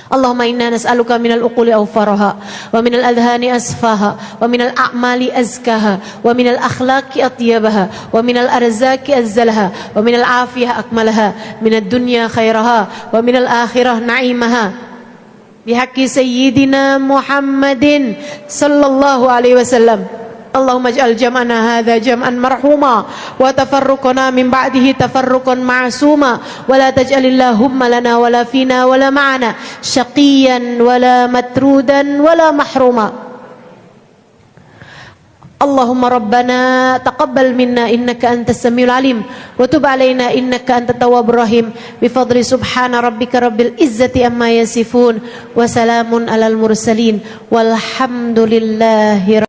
Allahumma inna nas'aluka minal uquli awfaraha wa minal adhani asfaha wa minal a'mali azkaha wa minal akhlaqi atyabaha wa minal arzaki azzalaha wa minal afiyah akmalaha minad dunya khairaha wa minal akhirah na'imaha bihaqqi sayyidina Muhammadin sallallahu alaihi wasallam. Allahumma ij'al jam'ana hadza jam'an marhuma wa tafarruqana min ba'dihi tafarruqan ma'suma wa la taj'alillahumma lana wala fina wala ma'ana syaqiyan wala matrudan wala mahruma. Allahumma rabbana taqabbal minna innaka antas samiul alim wa tub alaina innaka antat tawwabur rahim bi fadli subhana rabbika rabbil izzati amma yasifun wa salamun alal mursalin walhamdulillahi